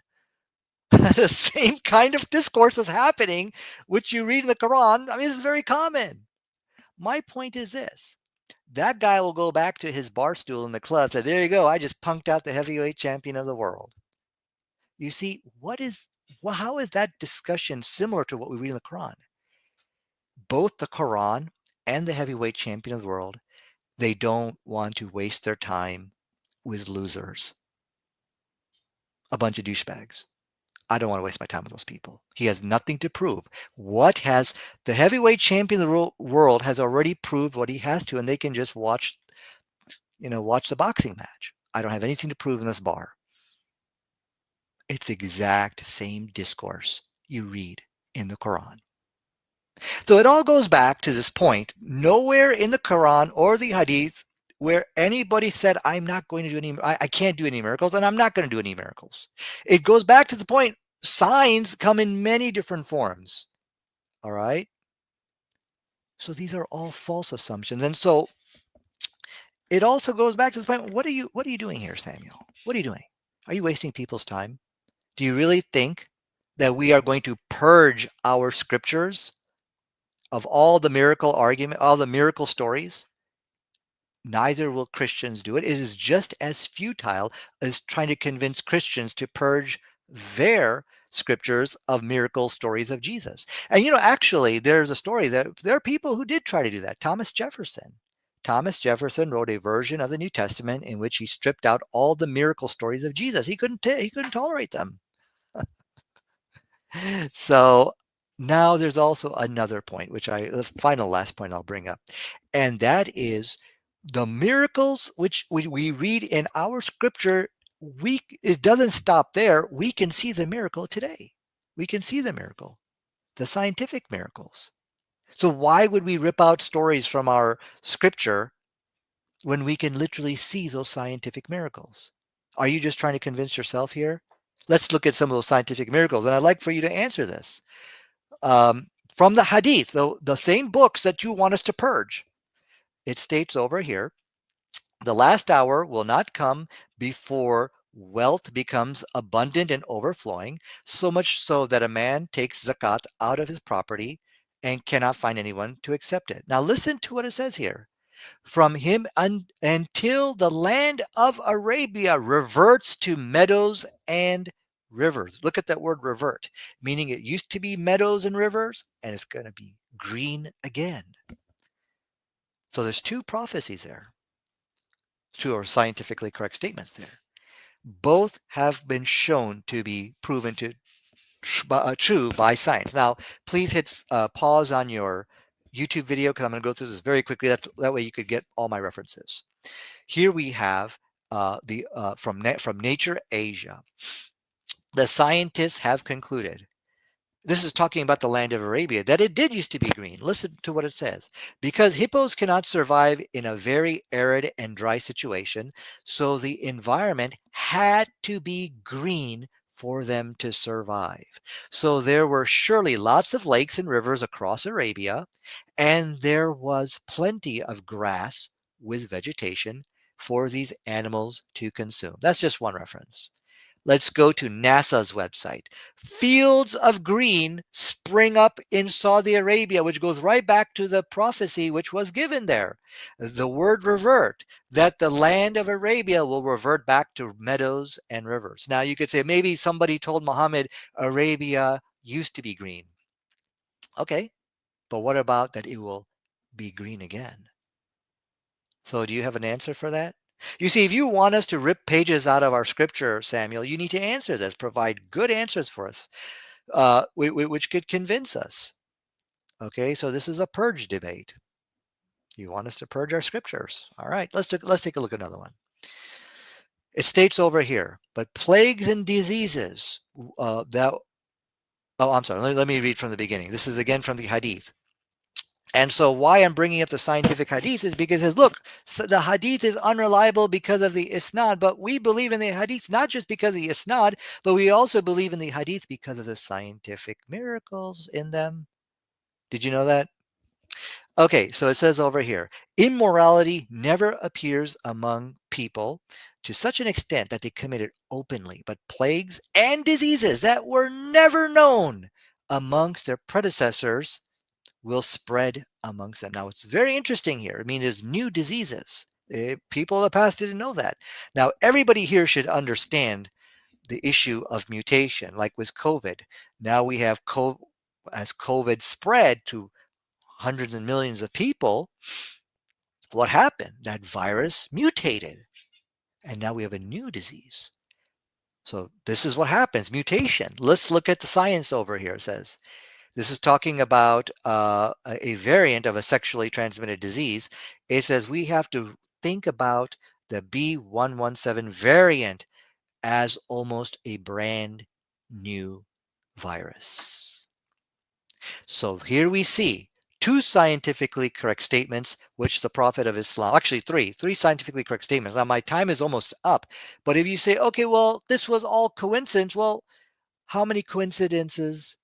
The same kind of discourse is happening, which you read in the Quran. I mean, this is very common. My point is this. That guy will go back to his bar stool in the club and say, there you go, I just punked out the heavyweight champion of the world. You see, how is that discussion similar to what we read in the Quran? Both the Quran and the heavyweight champion of the world, they don't want to waste their time with losers. A bunch of douchebags. I don't want to waste my time with those people. He has nothing to prove. The heavyweight champion of the world has already proved what he has to, and they can just watch the boxing match. I don't have anything to prove in this bar. It's the exact same discourse you read in the Quran. So it all goes back to this point. Nowhere in the Quran or the Hadith where anybody said, I'm not going to do any, I can't do any miracles, and I'm not going to do any miracles. It goes back to the point, signs come in many different forms. All right. So these are all false assumptions. And so it also goes back to this point. What are you doing here, Samuel? What are you doing? Are you wasting people's time? Do you really think that we are going to purge our scriptures of all the miracle argument, all the miracle stories? Neither will Christians do it. It is just as futile as trying to convince Christians to purge their scriptures of miracle stories of Jesus. And actually, there's a story that there are people who did try to do that. Thomas Jefferson wrote a version of the New Testament in which he stripped out all the miracle stories of Jesus. He couldn't tolerate them. So now there's also another point, the last point I'll bring up, and that is the miracles which we read in our scripture. It doesn't stop there. We can see the miracle today. We can see the miracle, the scientific miracles. So why would we rip out stories from our scripture when we can literally see those scientific miracles? Are you just trying to convince yourself here? Let's look at some of those scientific miracles, and I'd like for you to answer this. From the Hadith, the same books that you want us to purge, it states over here, the last hour will not come before wealth becomes abundant and overflowing, so much so that a man takes zakat out of his property and cannot find anyone to accept it. Now listen to what it says here. From him until the land of Arabia reverts to meadows and rivers. Look at that word revert, meaning it used to be meadows and rivers, and it's going to be green again. So there's two prophecies there. Two are scientifically correct statements there. Both have been shown to be proven to true by science. Now, please hit pause on your YouTube video because I'm going to go through this very quickly. That way you could get all my references. Here we have from Nature Asia. The scientists have concluded, this is talking about the land of Arabia, that it did used to be green. Listen to what it says. Because hippos cannot survive in a very arid and dry situation, so the environment had to be green for them to survive. So there were surely lots of lakes and rivers across Arabia, and there was plenty of grass with vegetation for these animals to consume. That's just one reference. Let's go to NASA's website. Fields of green spring up in Saudi Arabia, which goes right back to the prophecy which was given there. The word revert, that the land of Arabia will revert back to meadows and rivers. Now you could say maybe somebody told Muhammad Arabia used to be green. Okay, but what about that it will be green again? So do you have an answer for that? You see, if you want us to rip pages out of our scripture, Samuel, you need to answer this, provide good answers for us, which could convince us. Okay, so this is a purge debate. You want us to purge our scriptures. All right, let's take a look at another one. It states over here, but plagues and diseases I'm sorry, let me read from the beginning. This is again from the Hadith. And so why I'm bringing up the scientific hadith is because it says, look, so the hadith is unreliable because of the isnad, but we believe in the hadith not just because of the isnad, but we also believe in the hadith because of the scientific miracles in them. Did you know that? Okay, so it says over here, immorality never appears among people to such an extent that they commit it openly, but plagues and diseases that were never known amongst their predecessors will spread amongst them. Now, it's very interesting here. I mean, there's new diseases. People of the past didn't know that. Now, everybody here should understand the issue of mutation, like with COVID. Now we have as COVID spread to hundreds and millions of people, what happened? That virus mutated, and now we have a new disease. So this is what happens, mutation. Let's look at the science over here. It says, this is talking about a variant of a sexually transmitted disease. It says we have to think about the B117 variant as almost a brand new virus. So here we see two scientifically correct statements, which the Prophet of Islam, actually three scientifically correct statements. Now my time is almost up, but if you say, okay, well, this was all coincidence, well, how many coincidences?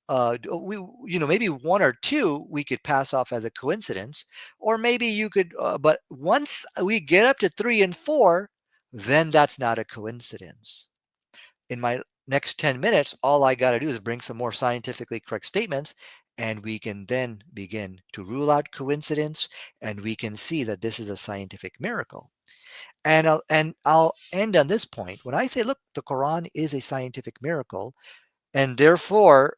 Maybe one or two we could pass off as a coincidence, or maybe you could, but once we get up to 3 and 4, then that's not a coincidence. In my next 10 minutes, all I got to do is bring some more scientifically correct statements, and we can then begin to rule out coincidence, and we can see that this is a scientific miracle. And I'll end on this point. When I say, look, the Quran is a scientific miracle, and therefore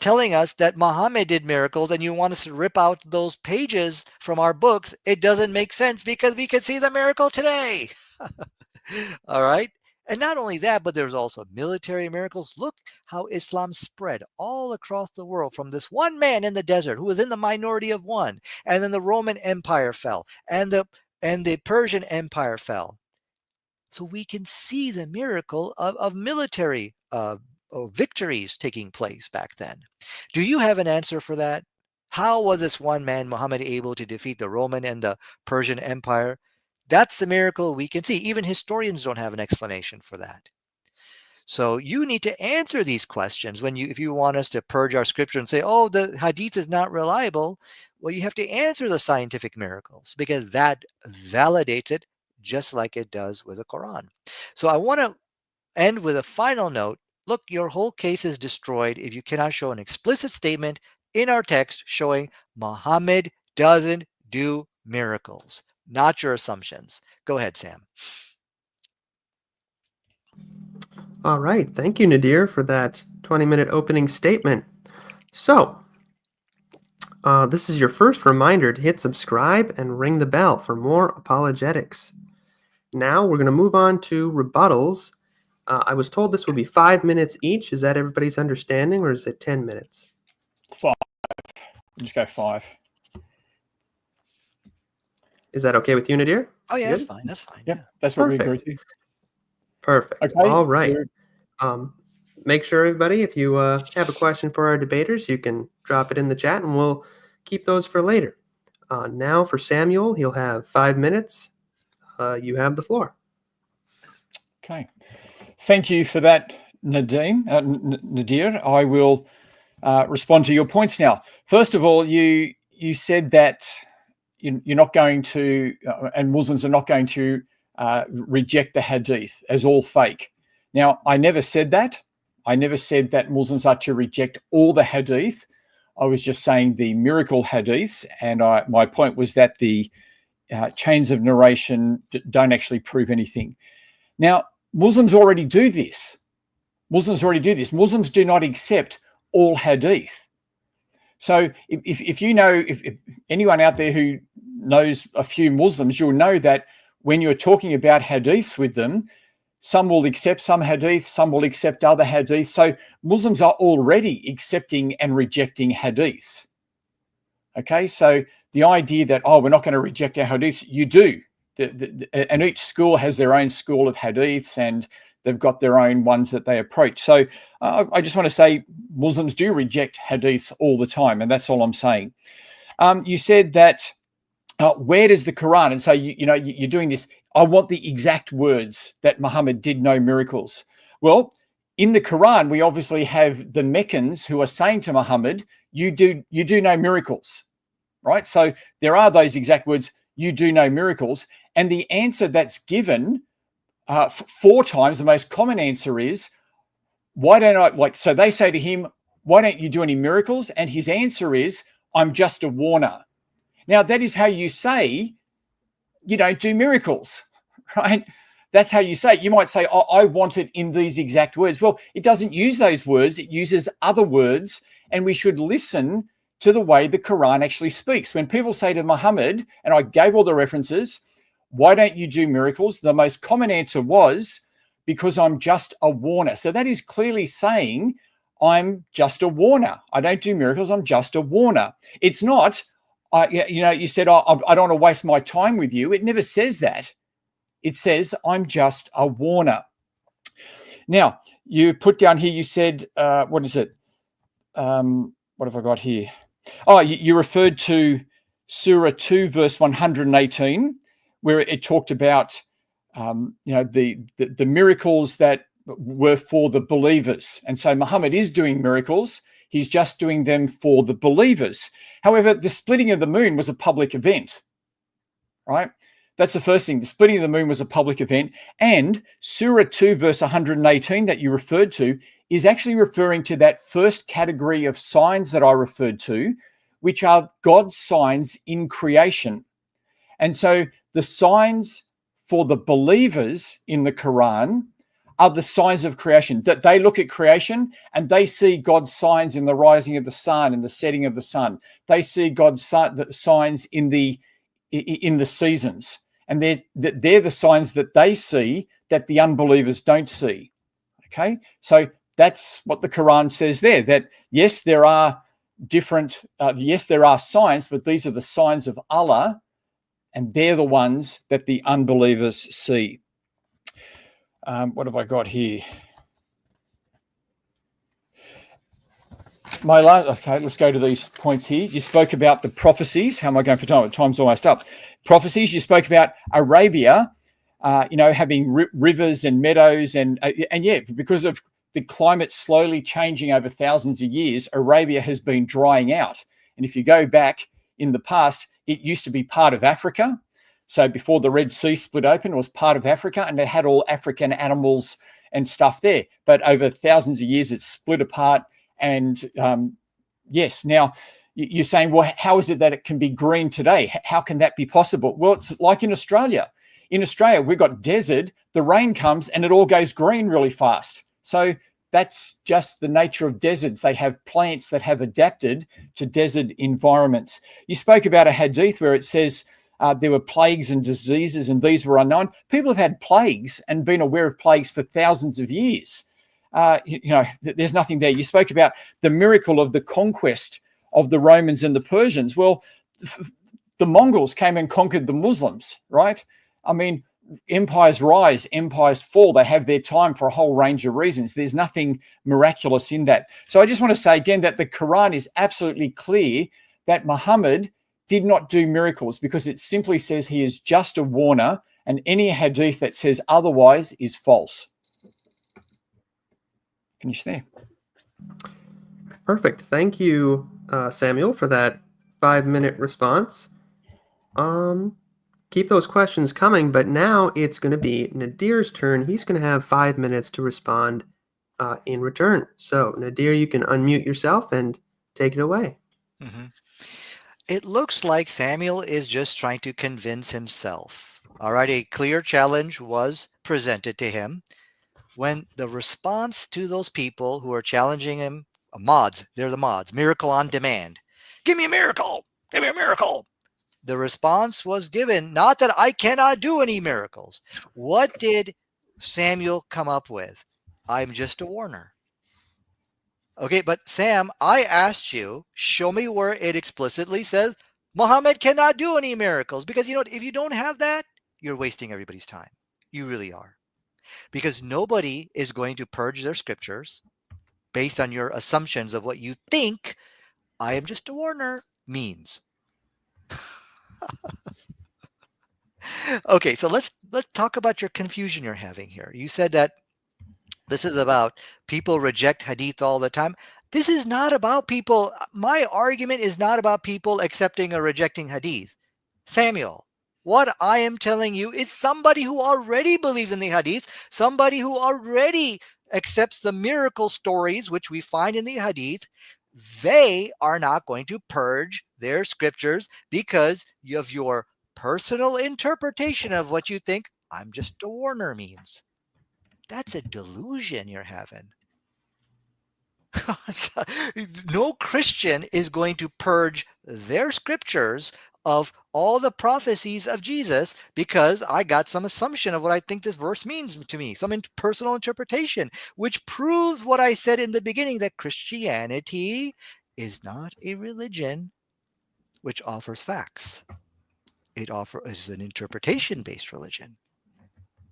telling us that Muhammad did miracles, and you want us to rip out those pages from our books, it doesn't make sense because we can see the miracle today. All right. And not only that, but there's also military miracles. Look how Islam spread all across the world from this one man in the desert who was in the minority of one. And then the Roman Empire fell, and the Persian Empire fell. So we can see the miracle of military victories taking place back then. Do you have an answer for that? How was this one man, Muhammad, able to defeat the Roman and the Persian Empire? That's the miracle we can see. Even historians don't have an explanation for that. So you need to answer these questions if you want us to purge our scripture and say, oh, the hadith is not reliable. Well, you have to answer the scientific miracles because that validates it just like it does with the Quran. So I want to end with a final note. Look, your whole case is destroyed if you cannot show an explicit statement in our text showing Muhammad doesn't do miracles, not your assumptions. Go ahead, Sam. All right. Thank you, Nadir, for that 20-minute opening statement. So, this is your first reminder to hit subscribe and ring the bell for more apologetics. Now we're going to move on to rebuttals. I was told this would be 5 minutes each. Is that everybody's understanding, or is it 10 minutes? 5. Just go 5. Is that okay with you, Nadir? Oh, yeah, Good? that's fine. That's fine. Yep, Yeah. that's what Perfect. we agreed to. Perfect. Okay. All right. Make sure, everybody, if you have a question for our debaters, you can drop it in the chat, and we'll keep those for later. Now for Samuel, he'll have 5 minutes. You have the floor. Okay. Thank you for that, Nadir. I will respond to your points now. First of all, you said that you're not going to, and Muslims are not going to reject the hadith as all fake. Now, I never said that. I never said that Muslims are to reject all the hadith. I was just saying the miracle hadiths, and my point was that the chains of narration don't actually prove anything. Now, Muslims already do this. Muslims do not accept all hadith. So if you know, if anyone out there who knows a few Muslims, you'll know that when you're talking about hadiths with them, some will accept some hadiths, some will accept other hadiths. So Muslims are already accepting and rejecting hadiths. Okay, so the idea that, we're not going to reject our hadiths, you do. And each school has their own school of hadiths, and they've got their own ones that they approach. So I just want to say Muslims do reject hadiths all the time, and that's all I'm saying. You said that where does the Quran, and so you're doing this, I want the exact words that Muhammad did no miracles. Well, in the Quran, we obviously have the Meccans who are saying to Muhammad, you do no miracles, right? So there are those exact words, you do no miracles. And the answer that's given 4 times, the most common answer is, why don't I, so they say to him, why don't you do any miracles? And his answer is, I'm just a warner. Now, that is how you say you don't do miracles, right? That's how you say it. You might say, I want it in these exact words. Well, it doesn't use those words. It uses other words, and we should listen to the way the Quran actually speaks. When people say to Muhammad, and I gave all the references, why don't you do miracles? The most common answer was, because I'm just a warner. So that is clearly saying, I'm just a warner. I don't do miracles. I'm just a warner. It's not, you said, I don't want to waste my time with you. It never says that. It says, I'm just a warner. Now, you put down here, you said, what is it? What have I got here? Oh, you referred to Surah 2, verse 118, where it talked about, the miracles that were for the believers. And so Muhammad is doing miracles. He's just doing them for the believers. However, the splitting of the moon was a public event, right? That's the first thing. The splitting of the moon was a public event. And Surah 2, verse 118 that you referred to is actually referring to that first category of signs that I referred to, which are God's signs in creation. And so the signs for the believers in the Quran are the signs of creation, that they look at creation and they see God's signs in the rising of the sun and the setting of the sun. They see God's signs in the seasons. And they're the signs that they see that the unbelievers don't see. Okay, so that's what the Quran says there, that yes, there are signs, but these are the signs of Allah, and they're the ones that the unbelievers see. What have I got here? Okay, let's go to these points here. You spoke about the prophecies. How am I going for time? Time's almost up. Prophecies. You spoke about Arabia, having rivers and meadows, and because of the climate slowly changing over thousands of years, Arabia has been drying out. And if you go back in the past, it used to be part of Africa. So before the Red Sea split open, it was part of Africa, and it had all African animals and stuff there. But over thousands of years, it's split apart. And yes, now you're saying, well, how is it that it can be green today? How can that be possible? Well, it's like in Australia. In Australia, we've got desert, the rain comes and it all goes green really fast. So that's just the nature of deserts. They have plants that have adapted to desert environments. You spoke about a hadith where it says there were plagues and diseases and these were unknown. People have had plagues and been aware of plagues for thousands of years. There's nothing there. You spoke about the miracle of the conquest of the Romans and the Persians. Well, the Mongols came and conquered the Muslims, right? I mean, empires rise, empires fall. They have their time for a whole range of reasons. There's nothing miraculous in that. So I just want to say again that the Quran is absolutely clear that Muhammad did not do miracles, because it simply says he is just a warner, and any hadith that says otherwise is false. Finish there. Perfect. Thank you, Samuel, for that 5-minute response. Keep those questions coming, but now it's going to be Nadir's turn. He's going to have 5 minutes to respond in return. So, Nadir, you can unmute yourself and take it away. Mm-hmm. It looks like Samuel is just trying to convince himself. All right, a clear challenge was presented to him. When the response to those people who are challenging him, they're the mods, miracle on demand. Give me a miracle. Give me a miracle. The response was given, not that I cannot do any miracles. What did Samuel come up with? I'm just a warner. Okay, but Sam, I asked you, show me where it explicitly says Muhammad cannot do any miracles. Because, if you don't have that, you're wasting everybody's time. You really are. Because nobody is going to purge their scriptures based on your assumptions of what you think I am just a warner means. Okay, so let's talk about your confusion you're having here. You said that this is about people reject hadith all the time. This is not about people. My argument is not about people accepting or rejecting hadith. Samuel, what I am telling you is somebody who already believes in the hadith, somebody who already accepts the miracle stories which we find in the hadith, they are not going to purge their scriptures because of your personal interpretation of what you think I'm just a warner means. That's a delusion you're having. No Christian is going to purge their scriptures of all the prophecies of Jesus because I got some assumption of what I think this verse means to me, some personal interpretation, which proves what I said in the beginning, that Christianity is not a religion which offers facts. It is an interpretation-based religion.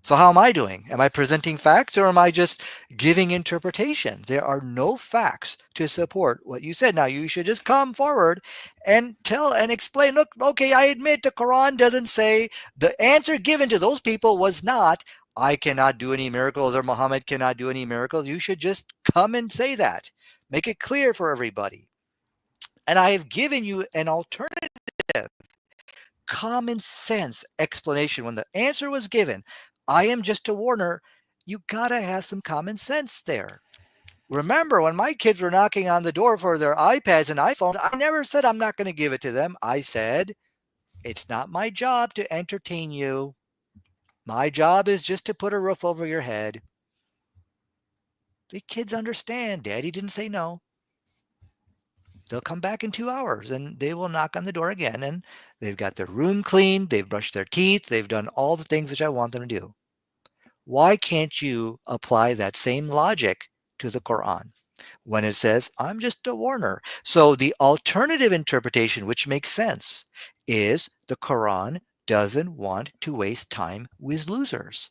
So how am I doing? Am I presenting facts or am I just giving interpretation? There are no facts to support what you said. Now you should just come forward and tell and explain, look, okay, I admit the Quran doesn't say, the answer given to those people was not, I cannot do any miracles or Muhammad cannot do any miracles. You should just come and say that. Make it clear for everybody. And I have given you an alternative, common sense explanation. When the answer was given, I am just a warner, you got to have some common sense there. Remember, when my kids were knocking on the door for their iPads and iPhones, I never said I'm not going to give it to them. I said, it's not my job to entertain you. My job is just to put a roof over your head. The kids understand. Daddy didn't say no. They'll come back in 2 hours and they will knock on the door again. And they've got their room cleaned. They've brushed their teeth. They've done all the things which I want them to do. Why can't you apply that same logic to the Quran when it says, I'm just a warner? So the alternative interpretation, which makes sense, is the Quran doesn't want to waste time with losers.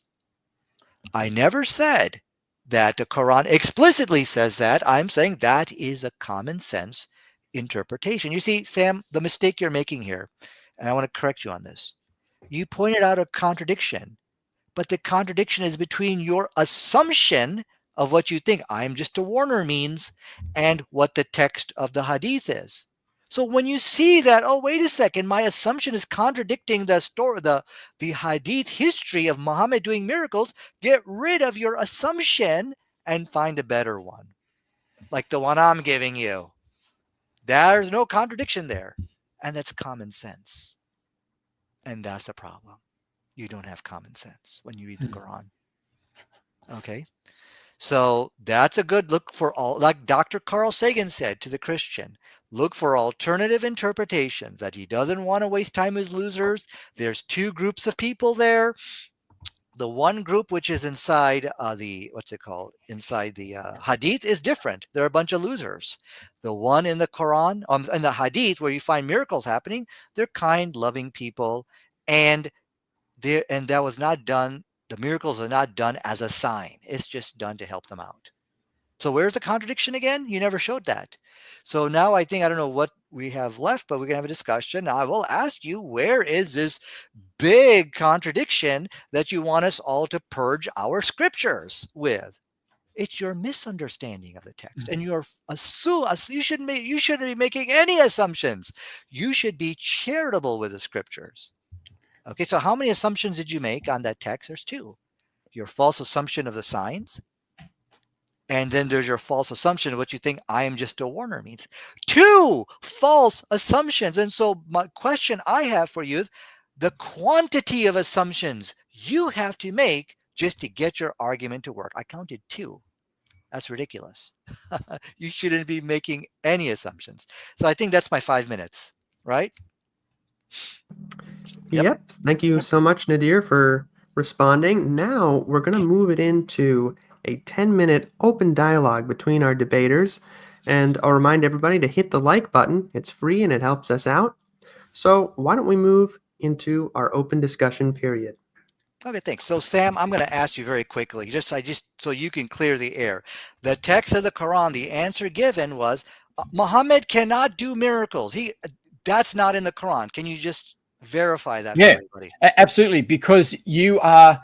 I never said that the Quran explicitly says that. I'm saying that is a common sense interpretation. You see, Sam, the mistake you're making here, and I want to correct you on this. You pointed out a contradiction, but the contradiction is between your assumption of what you think I'm just a warner means and what the text of the hadith is. So when you see that, oh, wait a second, my assumption is contradicting the story, the hadith history of Muhammad doing miracles, get rid of your assumption and find a better one, like the one I'm giving you. There's no contradiction there. And that's common sense. And that's the problem. You don't have common sense when you read the Quran. Okay. So that's a good look for all, like Dr. Carl Sagan said to the Christian, look for alternative interpretations, that he doesn't want to waste time with losers. There's two groups of people there. The one group, which is inside inside the hadith, is different. They're a bunch of losers. The one in the Quran, in the hadith, where you find miracles happening, they're kind, loving people. And that was not done. The miracles are not done as a sign. It's just done to help them out. So where's the contradiction again? You never showed that. So now I don't know what we have left, but we're going to have a discussion. Now I will ask you, where is this big contradiction that you want us all to purge our scriptures with? It's your misunderstanding of the text, and you shouldn't be making any assumptions. You should be charitable with the scriptures. Okay, so how many assumptions did you make on that text? There's two. Your false assumption of the signs, and then there's your false assumption of what you think I am just a warner means. Two false assumptions. And so my question I have for you is the quantity of assumptions you have to make just to get your argument to work. I counted two. That's ridiculous. You shouldn't be making any assumptions. So I think that's my 5 minutes, right? Yep. Thank you so much, Nadir, for responding. Now we're going to move it into a 10-minute open dialogue between our debaters. And I'll remind everybody to hit the like button. It's free and it helps us out. So why don't we move into our open discussion period? Okay, thanks. So Sam, I'm going to ask you very quickly, just so you can clear the air. The text of the Quran, the answer given was, Muhammad cannot do miracles. That's not in the Quran. Can you just verify that for everybody? Absolutely, because you are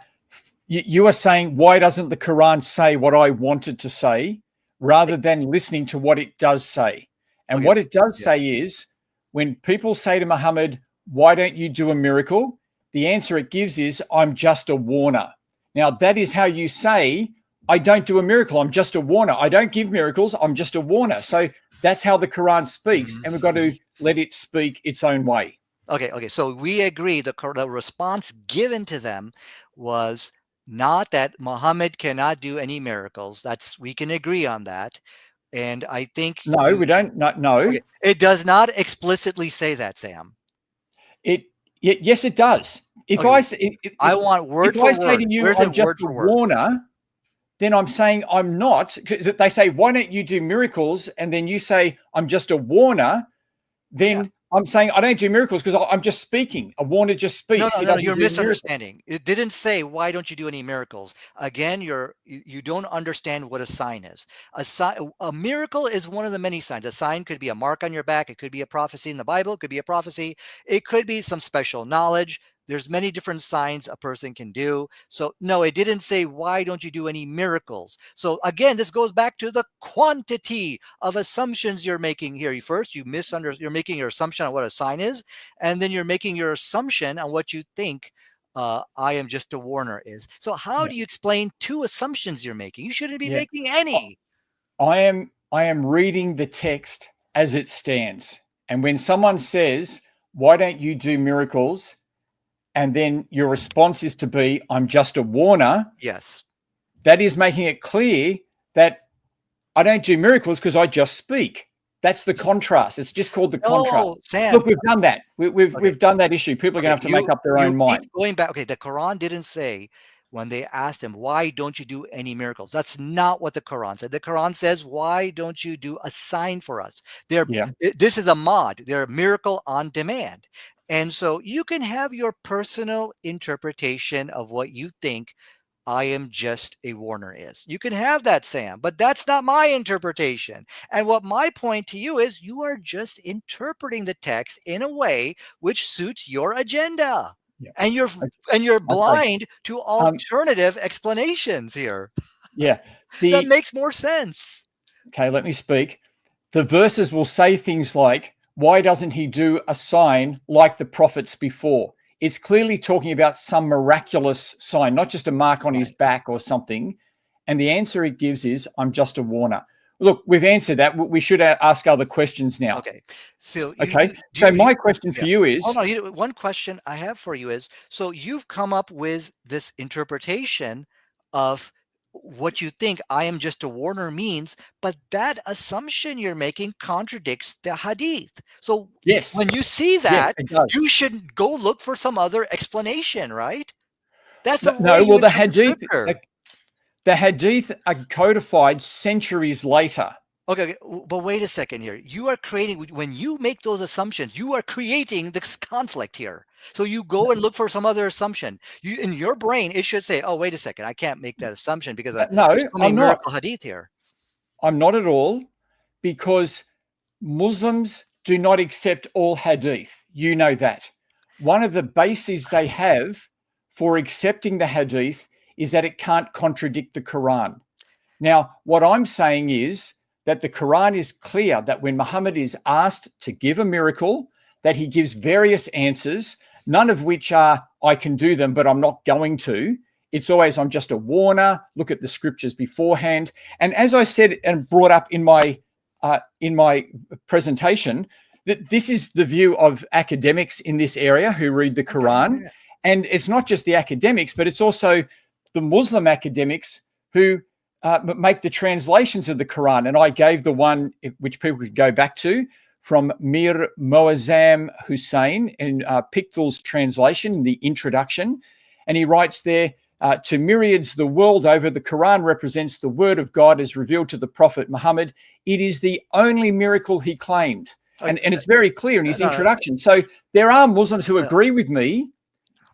saying, why doesn't the Quran say what I wanted to say, rather than listening to what it does say? And what it does say is, when people say to Muhammad, why don't you do a miracle? The answer it gives is, I'm just a warner. Now, that is how you say, I don't do a miracle. I'm just a warner. I don't give miracles. I'm just a warner. So that's how the Quran speaks, and we've got to let it speak its own way. Okay. So we agree the response given to them was not that Muhammad cannot do any miracles. We can agree on that. And I think no, we don't. No, okay. It does not explicitly say that, Sam. Yes, it does. If I want word for word. If I say to you, I'm just a warner, then I'm saying I'm not. They say, why don't you do miracles? And then you say, I'm just a warner. Then I'm saying I don't do miracles because I'm just speaking. A warner just speaks. No, He no, doesn't you're do miracles. misunderstanding. It didn't say, why don't you do any miracles? Again, you don't understand what a sign is. A miracle is one of the many signs. A sign could be a mark on your back. It could be a prophecy in the Bible. It could be a prophecy. It could be some special knowledge. There's many different signs a person can do. So no, it didn't say, why don't you do any miracles? So again, this goes back to the quantity of assumptions you're making here. First, you're making your assumption on what a sign is, and then you're making your assumption on what you think I am just a warner is. So how do you explain two assumptions you're making? You shouldn't be making any. I am reading the text as it stands. And when someone says, why don't you do miracles? And then your response is to be, I'm just a warner. Yes. That is making it clear that I don't do miracles because I just speak. That's the contrast. It's just called the contrast. Sam. Look, we've done that. We've done that issue. People are going to have to make up their own mind. Going back. Okay, the Quran didn't say when they asked him, why don't you do any miracles? That's not what the Quran said. The Quran says, why don't you do a sign for us? This is a mod. They're a miracle on demand. And so you can have your personal interpretation of what you think I am just a warner is. You can have that, Sam, but that's not my interpretation. And what my point to you is, you are just interpreting the text in a way which suits your agenda. Yeah. And you're blind to alternative explanations here. Yeah. That makes more sense. Okay, let me speak. The verses will say things like, why doesn't he do a sign like the prophets before? It's clearly talking about some miraculous sign, not just a mark on his back or something. And the answer it gives is, I'm just a warner. Look, we've answered that. We should ask other questions now. Okay. So my question for you is... Hold on. One question I have for you is, so you've come up with this interpretation of what you think I am just a warner means, but that assumption you're making contradicts the hadith. So yes, when you see that, you should go look for some other explanation, right? That's the hadith are codified centuries later. Okay, but wait a second here. You are creating, when you make those assumptions, you are creating this conflict here. So you go and look for some other assumption. In your brain, it should say, oh, wait a second, I can't make that assumption because there's so many miracle hadith here. I'm not at all, because Muslims do not accept all hadith. You know that. One of the bases they have for accepting the hadith is that it can't contradict the Quran. Now, what I'm saying is that the Quran is clear that when Muhammad is asked to give a miracle, that he gives various answers, none of which are, I can do them, but I'm not going to. It's always, I'm just a warner. Look at the scriptures beforehand. And as I said and brought up in my presentation, that this is the view of academics in this area who read the Quran. And it's not just the academics, but it's also the Muslim academics who make the translations of the Quran. And I gave the one which people could go back to from Mir Moazzam Hussein in Pickthall's translation in the introduction. And he writes there, to myriads the world over, the Quran represents the word of God as revealed to the Prophet Muhammad. It is the only miracle he claimed. And it's very clear in his introduction. So there are Muslims who agree with me,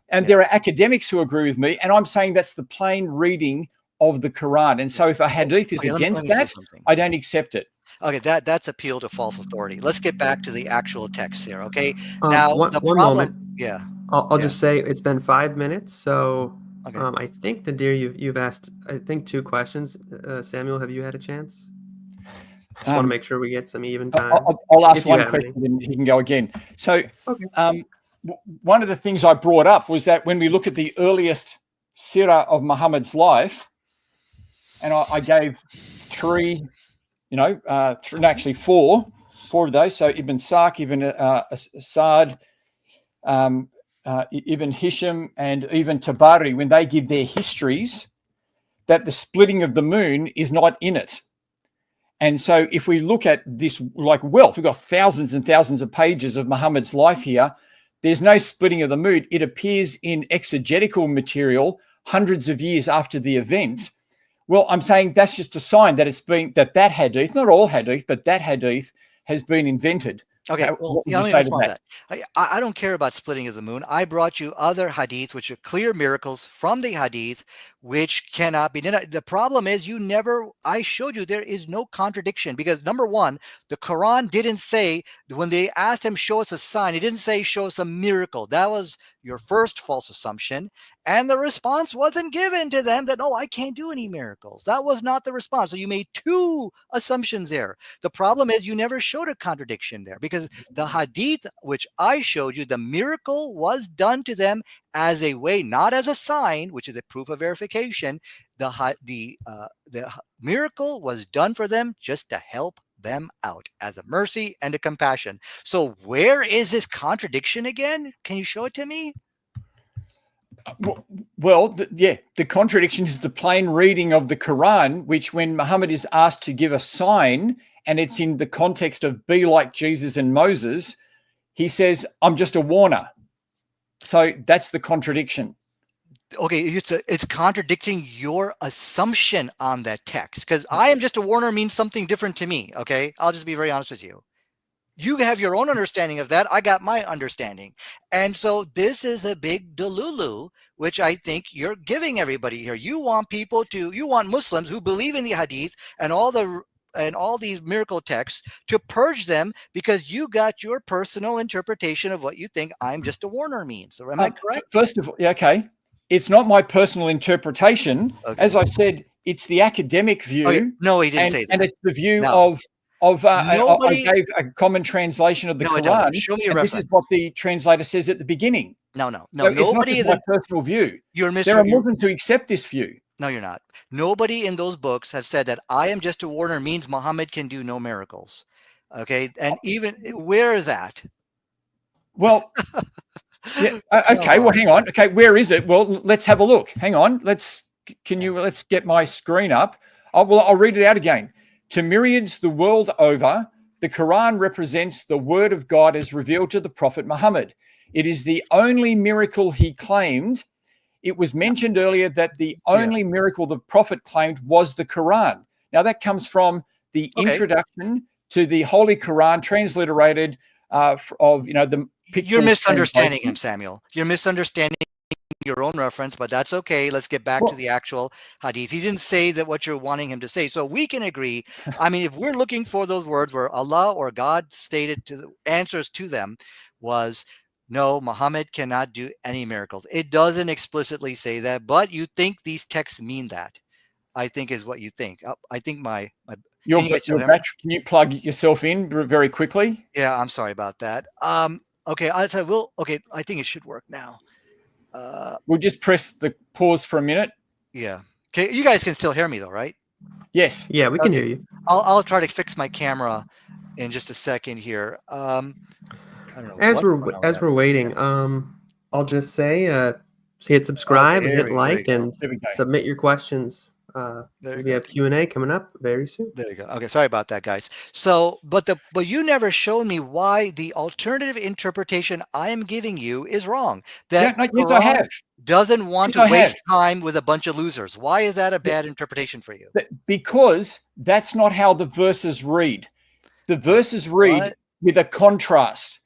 and there are academics who agree with me. And I'm saying that's the plain reading of the Quran. And so if a hadith is against that, I don't accept it. Okay, that's appeal to false authority. Let's get back to the actual text here, okay? Now, the problem... moment. Yeah. I'll just say it's been 5 minutes, so I think, Nadir, you've asked, I think, 2 questions. Samuel, have you had a chance? Just want to make sure we get some even time. I'll ask one question, and he can go again. So one of the things I brought up was that when we look at the earliest sirah of Muhammad's life, and I gave 3, actually 4 of those. So Ibn Sa'd, Ibn Sa'd, Ibn Hisham, and even Tabari, when they give their histories, that the splitting of the moon is not in it. And so if we look at this like wealth, we've got thousands and thousands of pages of Muhammad's life here. There's no splitting of the moon. It appears in exegetical material hundreds of years after the event. Well, I'm saying that's just a sign that that hadith, not all hadith, but that hadith has been invented. Okay, What well, would yeah, you let me say to respond to that? that. I don't care about splitting of the moon. I brought you other hadith, which are clear miracles from the hadith, which cannot be denied. The problem is I showed you there is no contradiction because number one, the Quran didn't say, when they asked him, show us a sign, he didn't say, show us a miracle. That was your first false assumption. And the response wasn't given to them that, no, I can't do any miracles. That was not the response. So you made two assumptions there. The problem is you never showed a contradiction there because the hadith, which I showed you, the miracle was done to them as a way, not as a sign, which is a proof of verification. The miracle was done for them just to help them out as a mercy and a compassion. So where is this contradiction again? Can you show it to me? Well, the contradiction is the plain reading of the Quran, which when Muhammad is asked to give a sign, and it's in the context of be like Jesus and Moses, he says, I'm just a warner. So that's the contradiction. Okay, it's contradicting your assumption on that text because I am just a warner means something different to me. Okay, I'll just be very honest with you. You have your own understanding of that. I got my understanding. And so this is a big delulu, which I think you're giving everybody here. You want Muslims who believe in the hadith and all these miracle texts to purge them because you got your personal interpretation of what you think I'm just a warner means. So am I correct? First of all, okay. It's not my personal interpretation. Okay. As I said, it's the academic view. Okay. No, he didn't say that. And it's the view No. I gave a common translation of the Quran. Show me a and reference. this is what the translator says at the beginning. No. So it's not just my personal view. There are Muslims who accept this view. No, you're not. Nobody in those books have said that I am just a warner means Muhammad can do no miracles. Okay, and even where is that? Well, yeah. Okay. Well, hang on. Okay, where is it? Well, let's have a look. Hang on. Let's get my screen up. I'll read it out again. To myriads the world over, the Quran represents the word of God as revealed to the Prophet Muhammad. It is the only miracle he claimed. It was mentioned earlier that the only miracle the Prophet claimed was the Quran. Now, that comes from the introduction to the Holy Quran, transliterated of the pictures. You're misunderstanding him, Samuel. You're misunderstanding your own reference, but that's okay. Let's get back to the actual hadith. He didn't say that what you're wanting him to say. So we can agree. I mean, if we're looking for those words where Allah or God stated to the answers to them was, no, Muhammad cannot do any miracles. It doesn't explicitly say that, but you think these texts mean that, I think is what you think. I think my can you plug yourself in very quickly? Yeah, I'm sorry about that. Okay, I think it should work now. We'll just press the pause for a minute. Yeah. Okay, you guys can still hear me though, right? Yes. Yeah, we can hear you. I'll try to fix my camera in just a second here. I don't know. As we're waiting, I'll just say hit subscribe and hit like and submit your questions. We have Q&A coming up very soon. There you go. Okay, sorry about that, guys. So, but you never showed me why the alternative interpretation I am giving you is wrong. That yes, I have. Doesn't want to waste time with a bunch of losers. Why is that a bad interpretation for you? Because that's not how the verses read. The verses read with a contrast.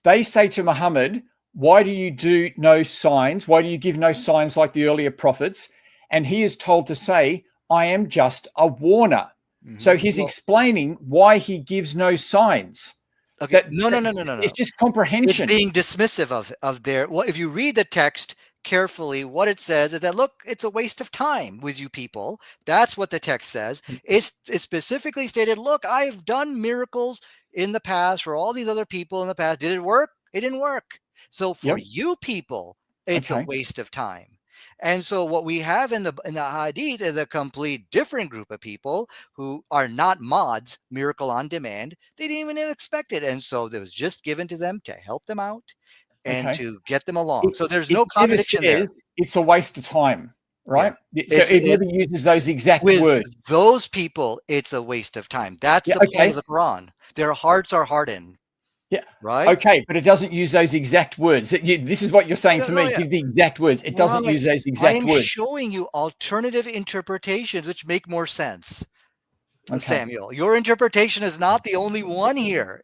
They say to Muhammad, why do you do no signs? Why do you give no signs like the earlier prophets? And he is told to say, I am just a warner. Mm-hmm. So he's explaining why he gives no signs. Okay. No. It's just comprehension. It's being dismissive of their. Well, if you read the text carefully, what it says is that, look, it's a waste of time with you people. That's what the text says. It's specifically stated, look, I've done miracles in the past for all these other people in the past. Did it work? It didn't work. So for you people, it's a waste of time. And so what we have in the hadith is a complete different group of people who are not mods, miracle on demand. They didn't even expect it. And so it was just given to them to help them out and to get them along. So there's no contradiction there. It's a waste of time, right? Yeah. So it never uses those exact words. Those people, it's a waste of time. That's the point of the Quran. Their hearts are hardened. Yeah. Right. Okay, but it doesn't use those exact words. This is what you're saying to me. Give the exact words. It doesn't use those exact words. I'm showing you alternative interpretations which make more sense. Okay. Samuel. Your interpretation is not the only one here.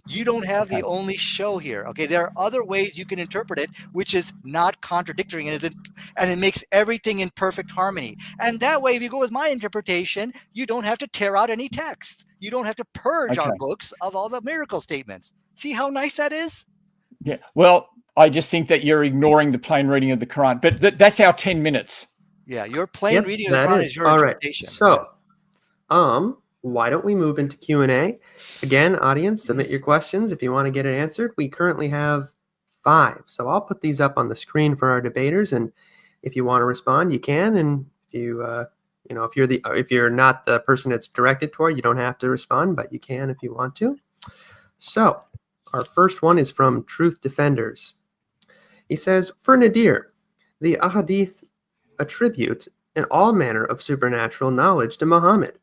You don't have the only show here. Okay, there are other ways you can interpret it, which is not contradictory, and it makes everything in perfect harmony. And that way, if you go with my interpretation, you don't have to tear out any text. You don't have to purge our books of all the miracle statements. See how nice that is? Yeah. Well, I just think that you're ignoring the plain reading of the Quran, but that's our 10 minutes. Yeah, your plain reading of the Quran is your all interpretation. Right. So, why don't we move into Q&A? Again, audience, submit your questions if you want to get it answered. We currently have 5, so I'll put these up on the screen for our debaters, and if you want to respond, you can. And if you, if you're not the person it's directed toward, you don't have to respond, but you can if you want to. So, our first one is from Truth Defenders. He says, for Nadir, the ahadith attribute and all manner of supernatural knowledge to Muhammad.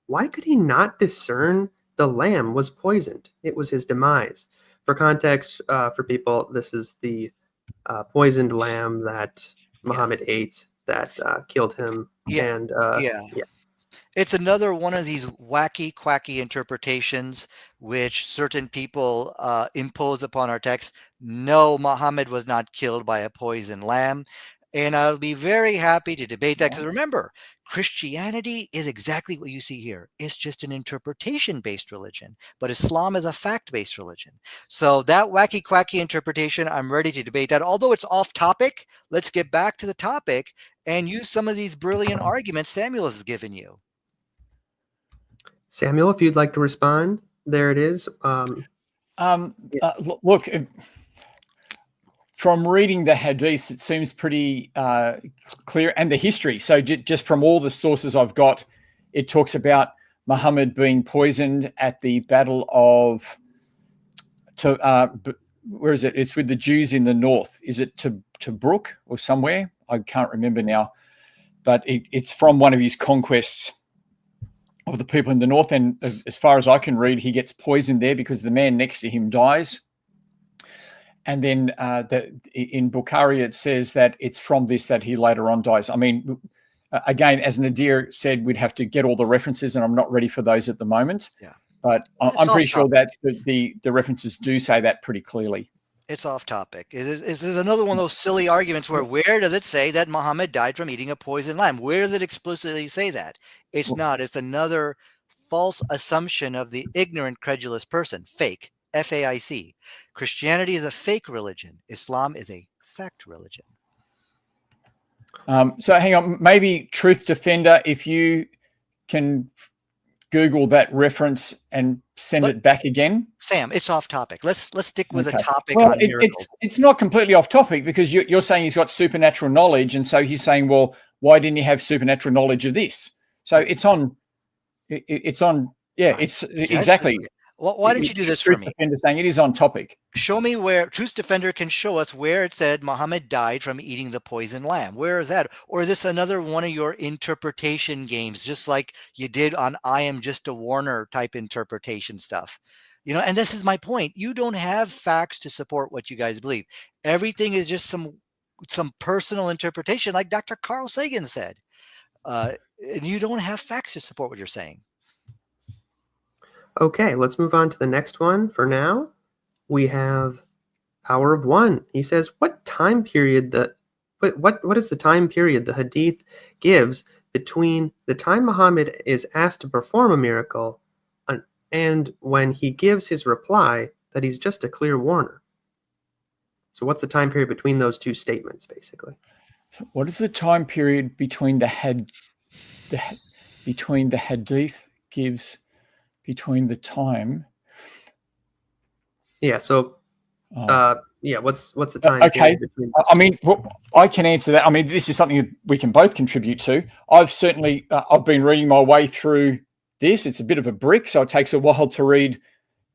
Why could he not discern the lamb was poisoned? It was his demise. For context, for people, this is the poisoned lamb that Muhammad ate that killed him. And it's another one of these wacky, quacky interpretations which certain people impose upon our text. No, Muhammad was not killed by a poisoned lamb. And I'll be very happy to debate that, because remember, Christianity is exactly what you see here. It's just an interpretation-based religion, but Islam is a fact-based religion. So that wacky, quacky interpretation, I'm ready to debate that. Although it's off topic, let's get back to the topic and use some of these brilliant arguments Samuel has given you. Samuel, if you'd like to respond, there it is. Look, from reading the hadiths, it seems pretty clear, and the history. So just from all the sources I've got, it talks about Muhammad being poisoned at the battle of, where is it? It's with the Jews in the north. Is it Tobruk or somewhere? I can't remember now. But it's from one of his conquests of the people in the north. And as far as I can read, he gets poisoned there because the man next to him dies. And then in Bukhari, it says that it's from this that he later on dies. I mean, again, as Nadir said, we'd have to get all the references, and I'm not ready for those at the moment. Yeah. But I'm pretty sure that the references do say that pretty clearly. It's off topic. It's another one of those silly arguments where does it say that Muhammad died from eating a poisoned lamb? Where does it explicitly say that? It's not. It's another false assumption of the ignorant, credulous person. Fake. F-A-I-C. Christianity is a fake religion. Islam is a fact religion. So hang on. Maybe Truth Defender, if you can Google that reference and send it back again. Sam, it's off topic. Let's stick with a topic on miracles. It's not completely off topic, because you're saying he's got supernatural knowledge, and so he's saying, well, why didn't he have supernatural knowledge of this? So it's exactly. Well, why don't you do this for me? Defender saying it is on topic. Show me where Truth Defender can show us where it said Muhammad died from eating the poisoned lamb. Where is that? Or is this another one of your interpretation games, just like you did on I Am Just a Warner type interpretation stuff? And this is my point. You don't have facts to support what you guys believe. Everything is just some personal interpretation, like Dr. Carl Sagan said. And you don't have facts to support what you're saying. Okay, let's move on to the next one. For now, we have Power of One. He says, what is the time period the hadith gives between the time Muhammad is asked to perform a miracle and when he gives his reply that he's just a clear warner? So what's the time period between those two statements, basically? So what is the time period between the hadith gives between the time? Yeah. So, what's the time? Okay. I mean, I can answer that. I mean, this is something that we can both contribute to. I've certainly, I've been reading my way through this. It's a bit of a brick, so it takes a while to read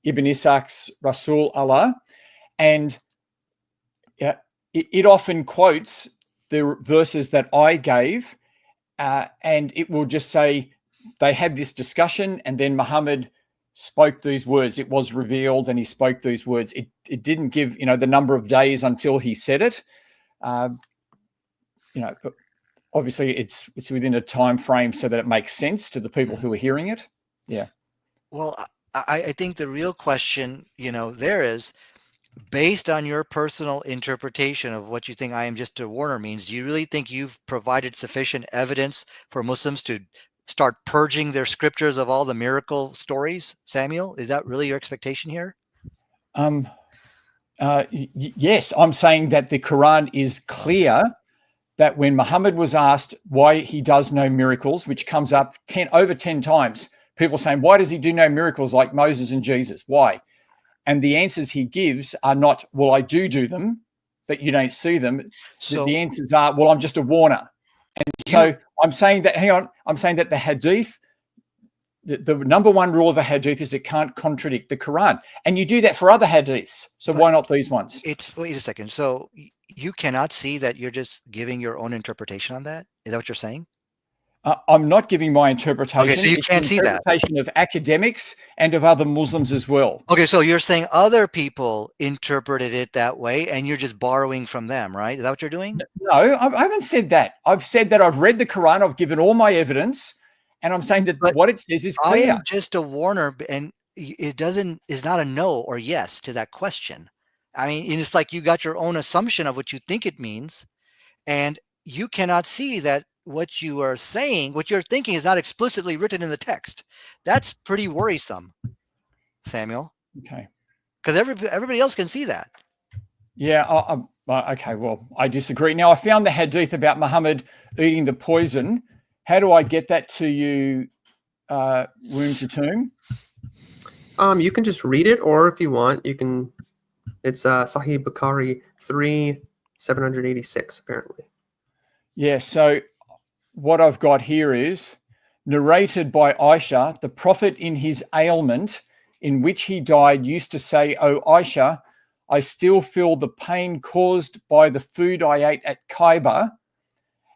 Ibn Ishaq's Rasul Allah, and it often quotes the verses that I gave, and it will just say, they had this discussion, and then Muhammad spoke these words. It was revealed, and he spoke these words. It didn't give, the number of days until he said it. Obviously, it's within a time frame so that it makes sense to the people who are hearing it. Yeah. Well, I think the real question, there is, based on your personal interpretation of what you think I am just a warner means, do you really think you've provided sufficient evidence for Muslims to start purging their scriptures of all the miracle stories, Samuel? Is that really your expectation here? Yes, I'm saying that the Quran is clear that when Muhammad was asked why he does no miracles, which comes up over 10 times, people saying, why does he do no miracles like Moses and Jesus? Why? And the answers he gives are not, well, I do them, but you don't see them. So the answers are, well, I'm just a warner. And so I'm saying that, I'm saying that the hadith, the number one rule of a hadith is it can't contradict the Quran. And you do that for other hadiths. So why not these ones? wait a second. So you cannot see that you're just giving your own interpretation on that? Is that what you're saying? I'm not giving my interpretation. Okay, so you can't see that. Interpretation of academics and of other Muslims as well. Okay, so you're saying other people interpreted it that way and you're just borrowing from them, right? Is that what you're doing? No, I haven't said that. I've said that I've read the Quran, I've given all my evidence, and I'm saying that what it says is clear. I am just a warner, and it is not a no or yes to that question. I mean, it's like you got your own assumption of what you think it means, and you cannot see that what you are saying, what you're thinking is not explicitly written in the text. That's pretty worrisome, Samuel. Okay. Because everybody else can see that. Yeah. Okay. Well, I disagree. Now, I found the hadith about Muhammad eating the poison. How do I get that to you, womb to tomb? You can just read it, or if you want, you can. It's Sahih Bukhari 3,786 apparently. Yeah. So what I've got here is narrated by Aisha, the Prophet in his ailment in which he died used to say, "O Aisha, I still feel the pain caused by the food I ate at Khyber,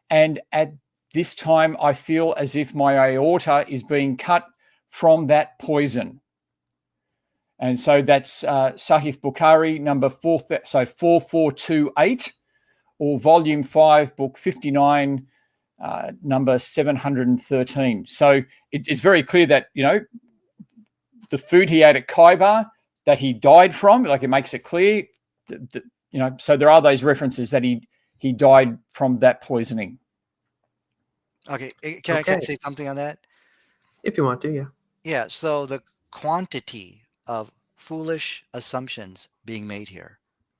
and at this time I feel as if my aorta is being cut from that poison." And so that's Sahih Bukhari number 4428, or volume 5, book 59, number 713. So it's very clear that, the food he ate at Khyber that he died from, like it makes it clear, so there are those references that he died from that poisoning. Okay. Can I say something on that? If you want to, yeah. Yeah. So the quantity of foolish assumptions being made here.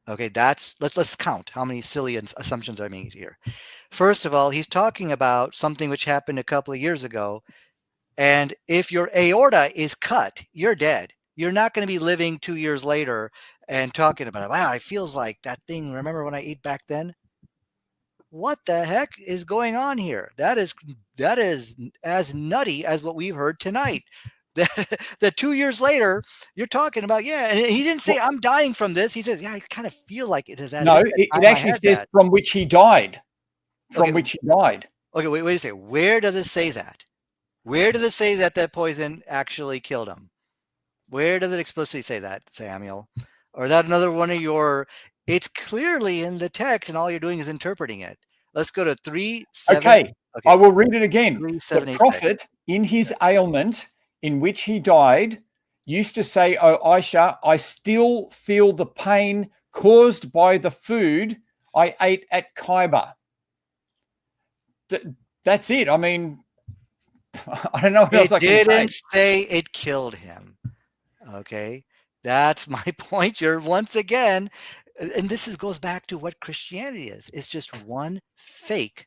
Okay, let's count how many silly assumptions are made here. First of all, he's talking about something which happened a couple of years ago. And if your aorta is cut, you're dead. You're not going to be living 2 years later and talking about it. Wow, it feels like that thing. Remember when I ate back then? What the heck is going on here? That is as nutty as what we've heard tonight. That 2 years later, you're talking about, and he didn't say, I'm dying from this. He says, I kind of feel like it is. No, it actually says that. From which he died. Which he died. Okay, wait a second. Where does it say that? Where does it say that poison actually killed him? Where does it explicitly say that, Samuel? Or is that another one of your, it's clearly in the text and all you're doing is interpreting it. Let's go to 3:7. Okay, I will read it again. 3:7. The Prophet in his ailment in which he died used to say, "O Aisha, I still feel the pain caused by the food I ate at Khyber." That's it. I mean, I don't know what else I can say. It didn't say it killed him. Okay, that's my point. You're once again, and this goes back to what Christianity is. It's just one fake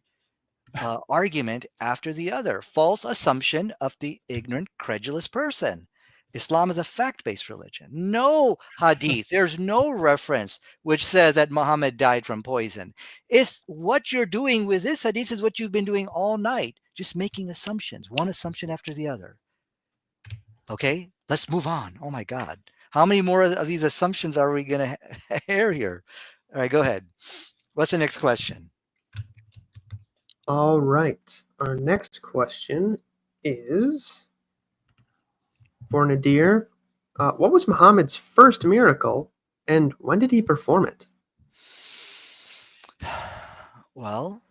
argument after the other. False assumption of the ignorant, credulous person. Islam is a fact-based religion. No hadith. There's no reference which says that Muhammad died from poison. It's what you're doing with this hadith is what you've been doing all night, just making assumptions, one assumption after the other. Okay, let's move on. Oh my God. How many more of these assumptions are we going to hear here? All right, go ahead. What's the next question? All right. Our next question is for Nadir. What was Muhammad's first miracle, and when did he perform it? Well,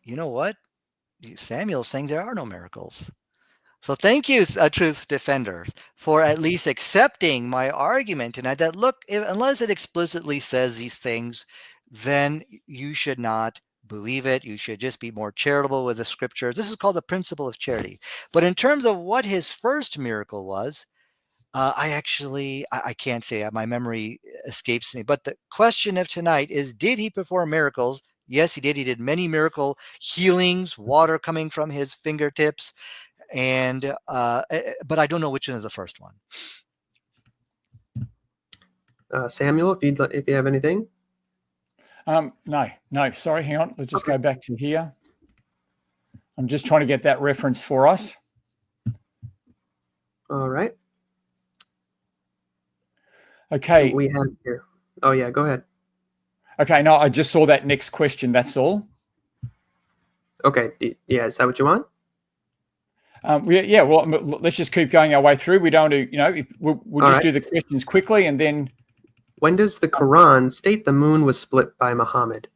you know what? Samuel's saying there are no miracles. So thank you, truth defenders, for at least accepting my argument tonight that, look, unless it explicitly says these things, then you should not believe it. You should just be more charitable with the scriptures. This is called the principle of charity. But in terms of what his first miracle was, I can't say, my memory escapes me. But the question of tonight is, did he perform miracles? Yes, he did. He did many miracle healings, water coming from his fingertips. And but I don't know which one is the first one. Samuel, if you have anything. No, sorry, hang on. Let's just go back to here. I'm just trying to get that reference for us. All right. Okay. So we have here. Oh yeah, go ahead. Okay, no, I just saw that next question. That's all. Okay. Yeah, is that what you want? Yeah. Well, let's just keep going our way through. We don't do, we'll just do the questions quickly, and then. When does the Quran state the moon was split by Muhammad?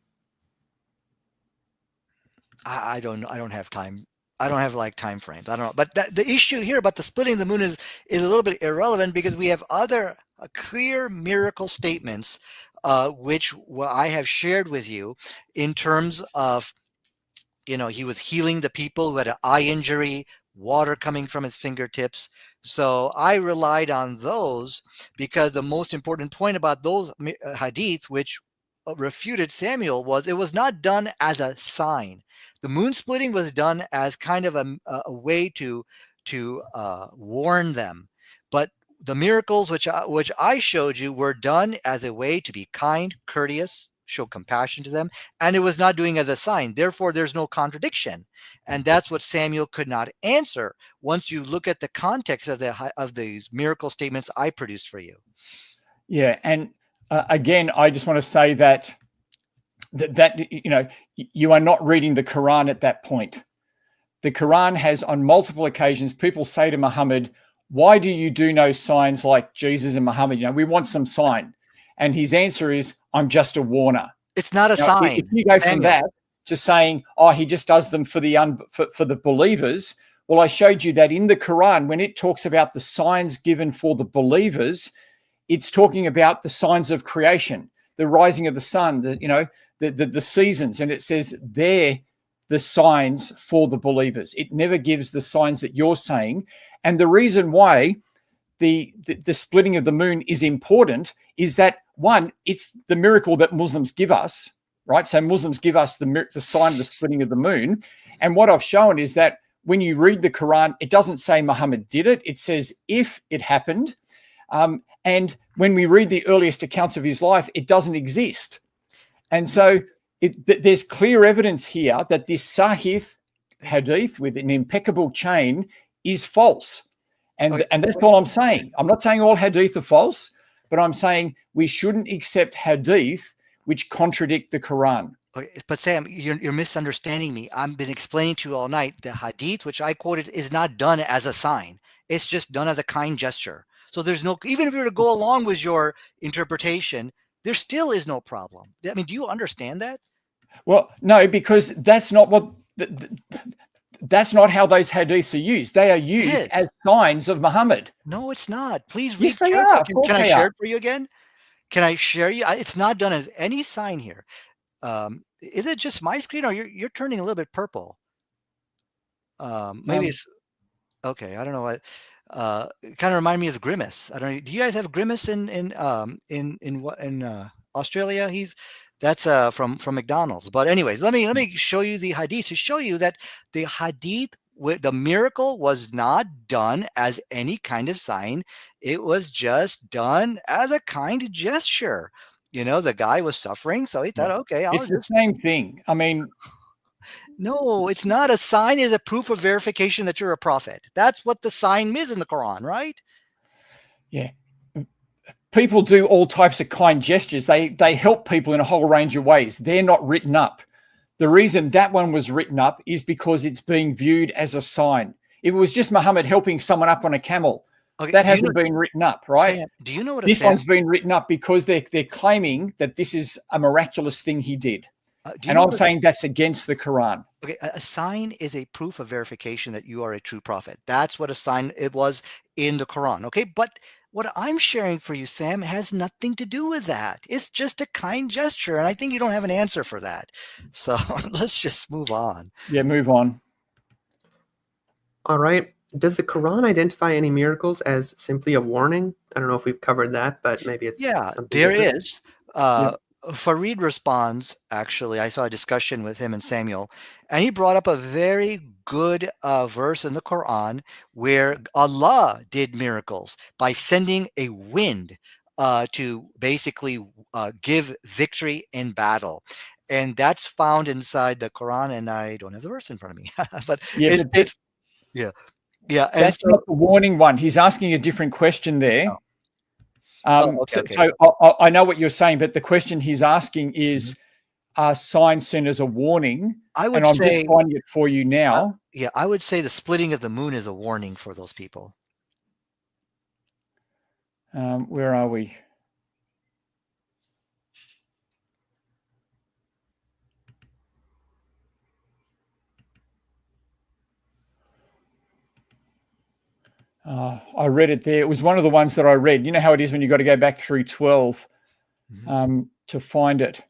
I don't know. I don't have time. I don't have time frames. I don't know. But the issue here about the splitting the moon is a little bit irrelevant, because we have other clear miracle statements, which I have shared with you in terms of, he was healing the people who had an eye injury, water coming from his fingertips. So I relied on those, because the most important point about those hadith, which refuted Samuel, was it was not done as a sign. The moon splitting was done as kind of a way to warn them. But the miracles which I showed you were done as a way to be kind, courteous, show compassion to them, and it was not doing as a sign. Therefore, there's no contradiction, and that's what Samuel could not answer once you look at the context of these miracle statements I produced for you. Yeah, and again, I just want to say that you are not reading the Quran at that point. The Quran has, on multiple occasions, people say to Muhammad, "Why do you do no signs like Jesus and Muhammad? We want some sign." And his answer is, "I'm just a warner." It's not a sign. If you go from that to saying, "Oh, he just does them for the believers," well, I showed you that in the Quran, when it talks about the signs given for the believers, it's talking about the signs of creation, the rising of the sun, the seasons, and it says they're the signs for the believers. It never gives the signs that you're saying. And the reason why the splitting of the moon is important is that, one, it's the miracle that Muslims give us, right? So Muslims give us the sign of the splitting of the moon. And what I've shown is that when you read the Quran, it doesn't say Muhammad did it. It says if it happened. And when we read the earliest accounts of his life, it doesn't exist. And so there's clear evidence here that this Sahih hadith with an impeccable chain is false. And that's all I'm saying. I'm not saying all hadith are false, but I'm saying we shouldn't accept hadith which contradict the Quran. Okay, but Sam, you're misunderstanding me. I've been explaining to you all night the hadith, which I quoted, is not done as a sign. It's just done as a kind gesture. So there's no, even if you were to go along with your interpretation, there still is no problem. I mean, do you understand that? Well, no, because that's not what... That's not how those hadiths are used. They are used as signs of Muhammad. No, it's not. Please read. Yes, they are. Can I share it for you again? Can I share you? It's not done as any sign here. Is it just my screen, or you're turning a little bit purple? Maybe it's okay. I don't know what. It kind of remind me of Grimace. I don't know. Do you guys have Grimace in Australia? That's from McDonald's. But anyways, let me show you the hadith to show you that the hadith, the miracle, was not done as any kind of sign. It was just done as a kind gesture. The guy was suffering, so he thought, okay, it's the same thing. I mean, no, it's not a sign. It's a proof of verification that you're a prophet. That's what the sign is in the Quran, right? Yeah. People do all types of kind gestures. They help people in a whole range of ways. They're not written up. The reason that one was written up is because it's being viewed as a sign. If it was just Muhammad helping someone up on a camel, that hasn't been written up, right? Sam, do you know what this one's been written up because they're claiming that this is a miraculous thing he did. And I'm saying that's against the Quran. Okay, a sign is a proof of verification that you are a true prophet. That's what a sign it was in the Quran. Okay, but what I'm sharing for you, Sam, has nothing to do with that. It's just a kind gesture, and I think you don't have an answer for that. So let's just move on. Yeah, move on. All right. Does the Quran identify any miracles as simply a warning? I don't know if we've covered that, but maybe it's something there different. is. Yep. Farid responds, actually, I saw a discussion with him and Samuel, and he brought up a very good verse in the Quran where Allah did miracles by sending a wind to basically give victory in battle. And that's found inside the Quran, and I don't have the verse in front of me, but it's yeah. And that's so, not the warning one. He's asking a different question there. okay. So I know what you're saying, but the question he's asking is, are signs sent as a warning? I'm just finding it for you now. I would say the splitting of the moon is a warning for those people. Where are we? I read it there. It was one of the ones that I read. You know how it is when you got to go back through 12 to find it.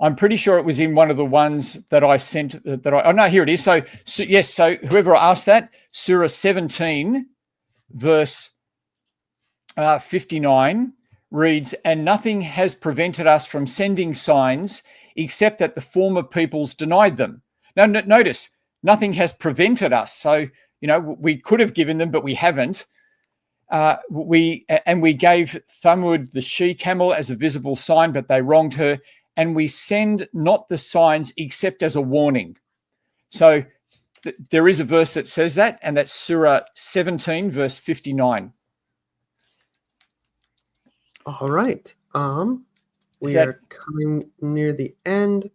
I'm pretty sure it was in one of the ones that I sent. Oh no, here it is. So yes. So whoever asked that, Surah 17, verse 59 reads, "And nothing has prevented us from sending signs, except that the former peoples denied them." Now notice, nothing has prevented us. So we could have given them, but we haven't. We gave Thamud the she-camel as a visible sign, but they wronged her. And we send not the signs except as a warning. So there is a verse that says that, and that's Surah 17, verse 59. All right. We are coming near the end.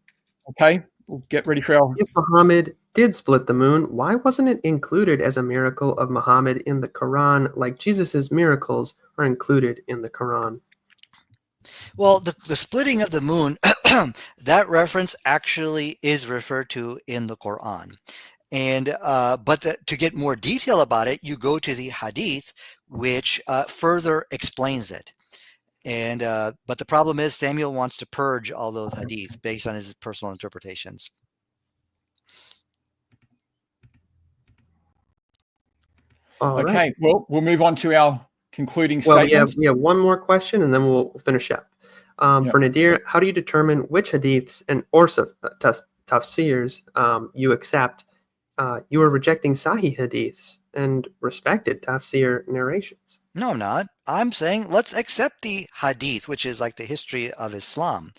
Okay, we'll get ready for our... If Muhammad did split the moon, why wasn't it included as a miracle of Muhammad in the Quran like Jesus's miracles are included in the Quran? Well, the splitting of the moon, that reference actually is referred to in the Quran. And but to get more detail about it, you go to the Hadith, which further explains it. And but the problem is Samuel wants to purge all those Hadiths based on his personal interpretations. Okay, right. Well, we'll move on to our concluding statements. We have one more question, and then we'll finish up. For Nadir, how do you determine which hadiths and or tafsirs you accept? You are rejecting Sahih hadiths and respected tafsir narrations. No, I'm not. I'm saying let's accept the hadith, which is like the history of Islam.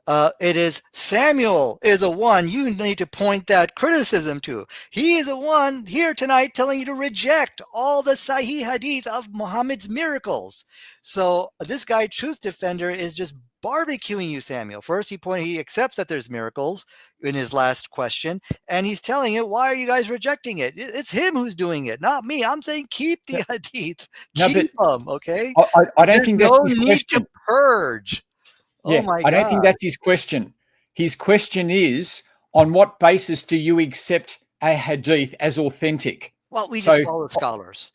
It is Samuel is the one you need to point that criticism to. He is the one here tonight telling you to reject all the Sahih Hadith of Muhammad's miracles. So this guy, Truth Defender, is just barbecuing you, Samuel. First, he accepts that there's miracles in his last question, and he's telling it, why are you guys rejecting it? It's him who's doing it, not me. I'm saying keep the Hadith. Keep them, okay? I don't think that's his question. To purge. Yeah, I don't think that's his question. His question is, on what basis do you accept a hadith as authentic? Well, we just follow the scholars.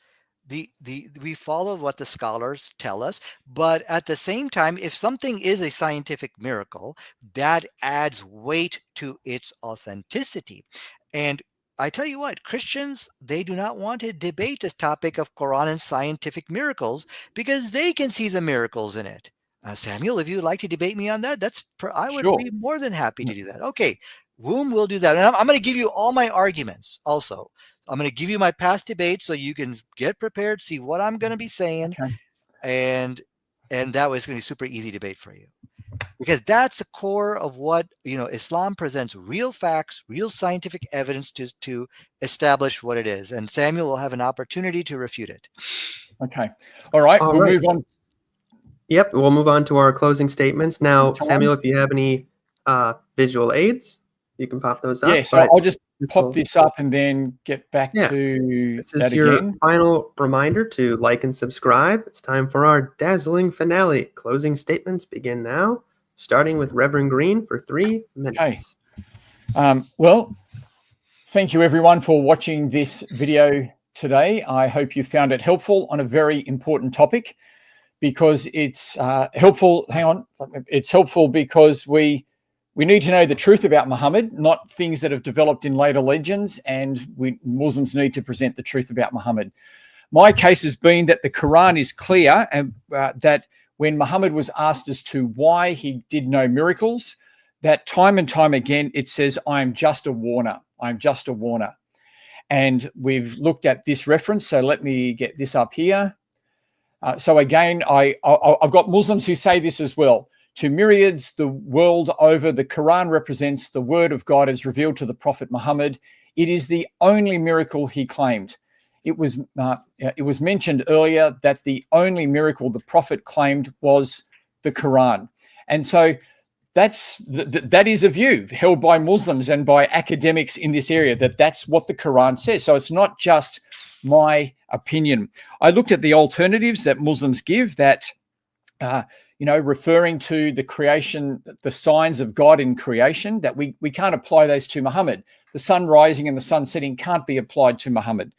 We follow what the scholars tell us, but at the same time, if something is a scientific miracle, that adds weight to its authenticity. And I tell you what, Christians, they do not want to debate this topic of Quran and scientific miracles because they can see the miracles in it. Samuel, if you'd like to debate me on that, I would be more than happy to do that. Okay, Womb will do that. And I'm going to give you all my arguments also. I'm going to give you my past debates so you can get prepared, see what I'm going to be saying. Okay. And that was going to be super easy debate for you. Because that's the core of what, Islam presents real facts, real scientific evidence to establish what it is. And Samuel will have an opportunity to refute it. Okay. All right. We'll move on. Yep, we'll move on to our closing statements. Now, Samuel, if you have any visual aids, you can pop those up. Yeah, so I'll just pop this up and then get back to this is your final reminder to like and subscribe. It's time for our dazzling finale. Closing statements begin now. starting with Reverend Green for 3 minutes. Well, thank you everyone for watching this video today. I hope you found it helpful on a very important topic, because it's helpful. It's helpful because we need to know the truth about Muhammad, not things that have developed in later legends, and Muslims need to present the truth about Muhammad. My case has been that the Quran is clear, and that when Muhammad was asked as to why he did no miracles, that time and time again it says, "I am just a warner. I'm just a warner." And we've looked at this reference, so let me get this up here. So again, I've got Muslims who say this as well. To myriads the world over, the Quran represents the word of God as revealed to the Prophet Muhammad. It is the only miracle he claimed. It was mentioned earlier that the only miracle the Prophet claimed was the Quran. And so that is a view held by Muslims and by academics in this area, that's what the Quran says. So it's not just my opinion. I looked at the alternatives that Muslims give, that referring to the creation, the signs of God in creation, that we can't apply those to Muhammad. The sun rising and the sun setting can't be applied to Muhammad.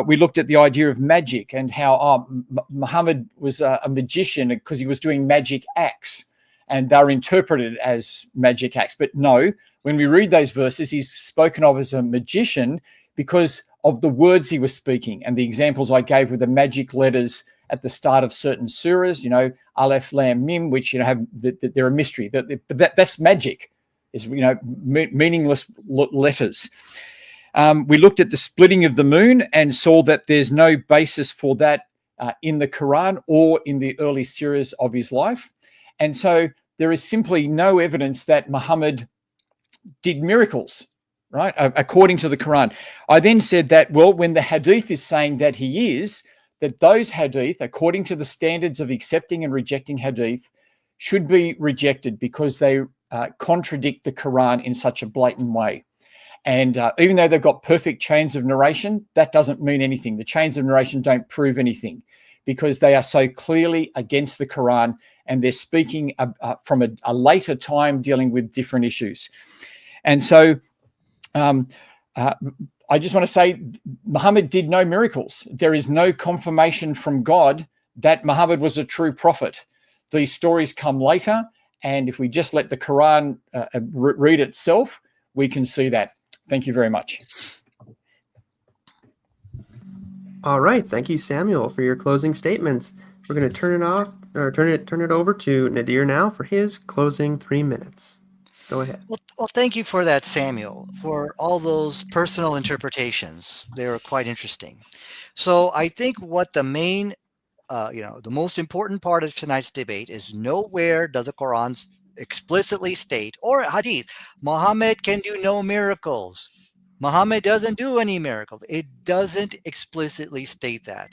We looked at the idea of magic and how Muhammad was a magician because he was doing magic acts, and they're interpreted as magic acts. But no, when we read those verses, he's spoken of as a magician because of the words he was speaking, and the examples I gave with the magic letters at the start of certain surahs, Aleph, Lam, Mim, which they're a mystery. That's magic, is meaningless letters. We looked at the splitting of the moon and saw that there's no basis for that in the Quran or in the early surahs of his life. And so there is simply no evidence that Muhammad did miracles, right, according to the Quran. I then said that, well, when the hadith is saying that he is, that those hadith, according to the standards of accepting and rejecting hadith, should be rejected because they contradict the Quran in such a blatant way. And even though they've got perfect chains of narration, that doesn't mean anything. The chains of narration don't prove anything because they are so clearly against the Quran, and they're speaking from a later time dealing with different issues. And so I just want to say Muhammad did no miracles. There is no confirmation from God that Muhammad was a true prophet. These stories come later, and if we just let the Quran read itself, we can see that. Thank you very much. All right, thank you, Samuel, for your closing statements. We're going to turn it over to Nadir now for his closing 3 minutes. Go ahead. Well, thank you for that, Samuel, for all those personal interpretations. They were quite interesting. So I think what the main, the most important part of tonight's debate is, nowhere does the Quran explicitly state, or hadith, Muhammad can do no miracles. Muhammad doesn't do any miracles. It doesn't explicitly state that.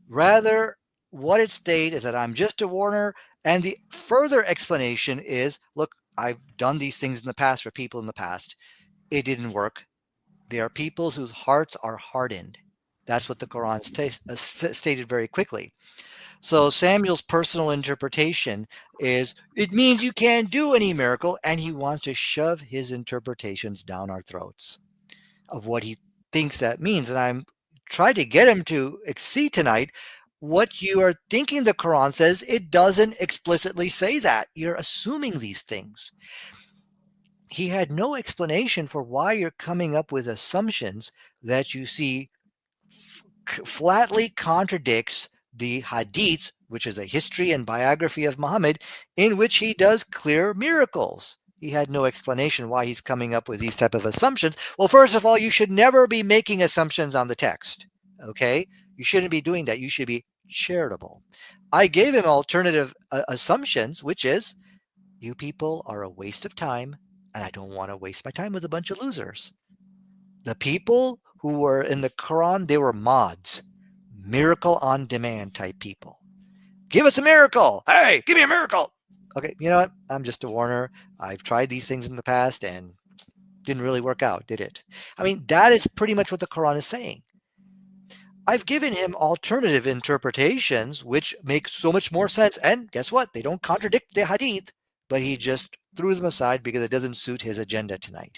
Rather, what it states is that I'm just a warner, and the further explanation is, look, I've done these things in the past for people in the past. It didn't work. There are people whose hearts are hardened. That's what the Quran stated very quickly. So Samuel's personal interpretation is, it means you can't do any miracle, and he wants to shove his interpretations down our throats of what he thinks that means. And I'm trying to get him to see tonight what you are thinking the Quran says. It doesn't explicitly say that. You're assuming these things. He had no explanation for why you're coming up with assumptions that you see flatly contradicts the hadith, which is a history and biography of Muhammad, in which he does clear miracles. He had no explanation why he's coming up with these type of assumptions. Well, first of all, you should never be making assumptions on the text. Okay? You shouldn't be doing that. You should be charitable. I gave him alternative assumptions, which is, you people are a waste of time, and I don't want to waste my time with a bunch of losers. The people who were in the Quran, they were mods, miracle on demand type people. Give us a miracle. Hey, give me a miracle. Okay, you know what? I'm just a warner. I've tried these things in the past and didn't really work out, did it? I mean, that is pretty much what the Quran is saying. I've given him alternative interpretations, which make so much more sense. And guess what? They don't contradict the hadith. but he just threw them aside because it doesn't suit his agenda tonight.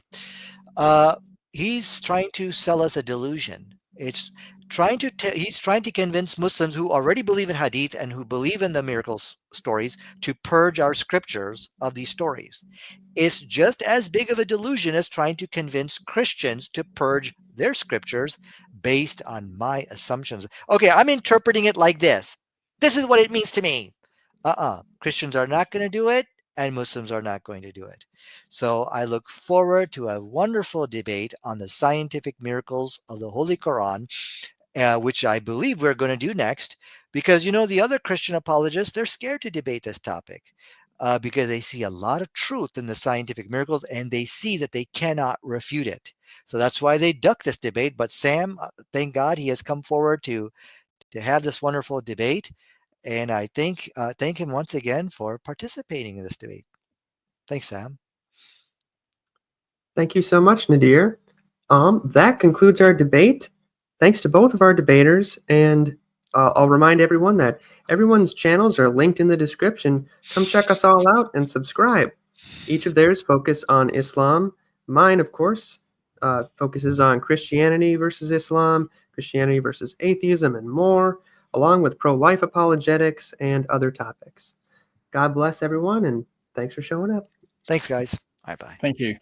He's trying to sell us a delusion. He's trying to convince Muslims who already believe in hadith and who believe in the miracles stories to purge our scriptures of these stories. It's just as big of a delusion as trying to convince Christians to purge their scriptures based on my assumptions. Okay, I'm interpreting it like this. This is what it means to me. Christians are not going to do it, and Muslims are not going to do it. So I look forward to a wonderful debate on the scientific miracles of the Holy Quran, which I believe we're going to do next, because the other Christian apologists, they're scared to debate this topic because they see a lot of truth in the scientific miracles and they see that they cannot refute it. So that's why they duck this debate. But Sam, thank God he has come forward to have this wonderful debate. And I thank him once again for participating in this debate. Thanks, Sam. Thank you so much, Nadir. That concludes our debate. Thanks to both of our debaters, and I'll remind everyone that everyone's channels are linked in the description. Come check us all out and subscribe. Each of theirs focus on Islam. Mine, of course, focuses on Christianity versus Islam, Christianity versus atheism, and more, along with pro-life apologetics and other topics. God bless everyone, and thanks for showing up. Thanks, guys. Bye-bye. Thank you.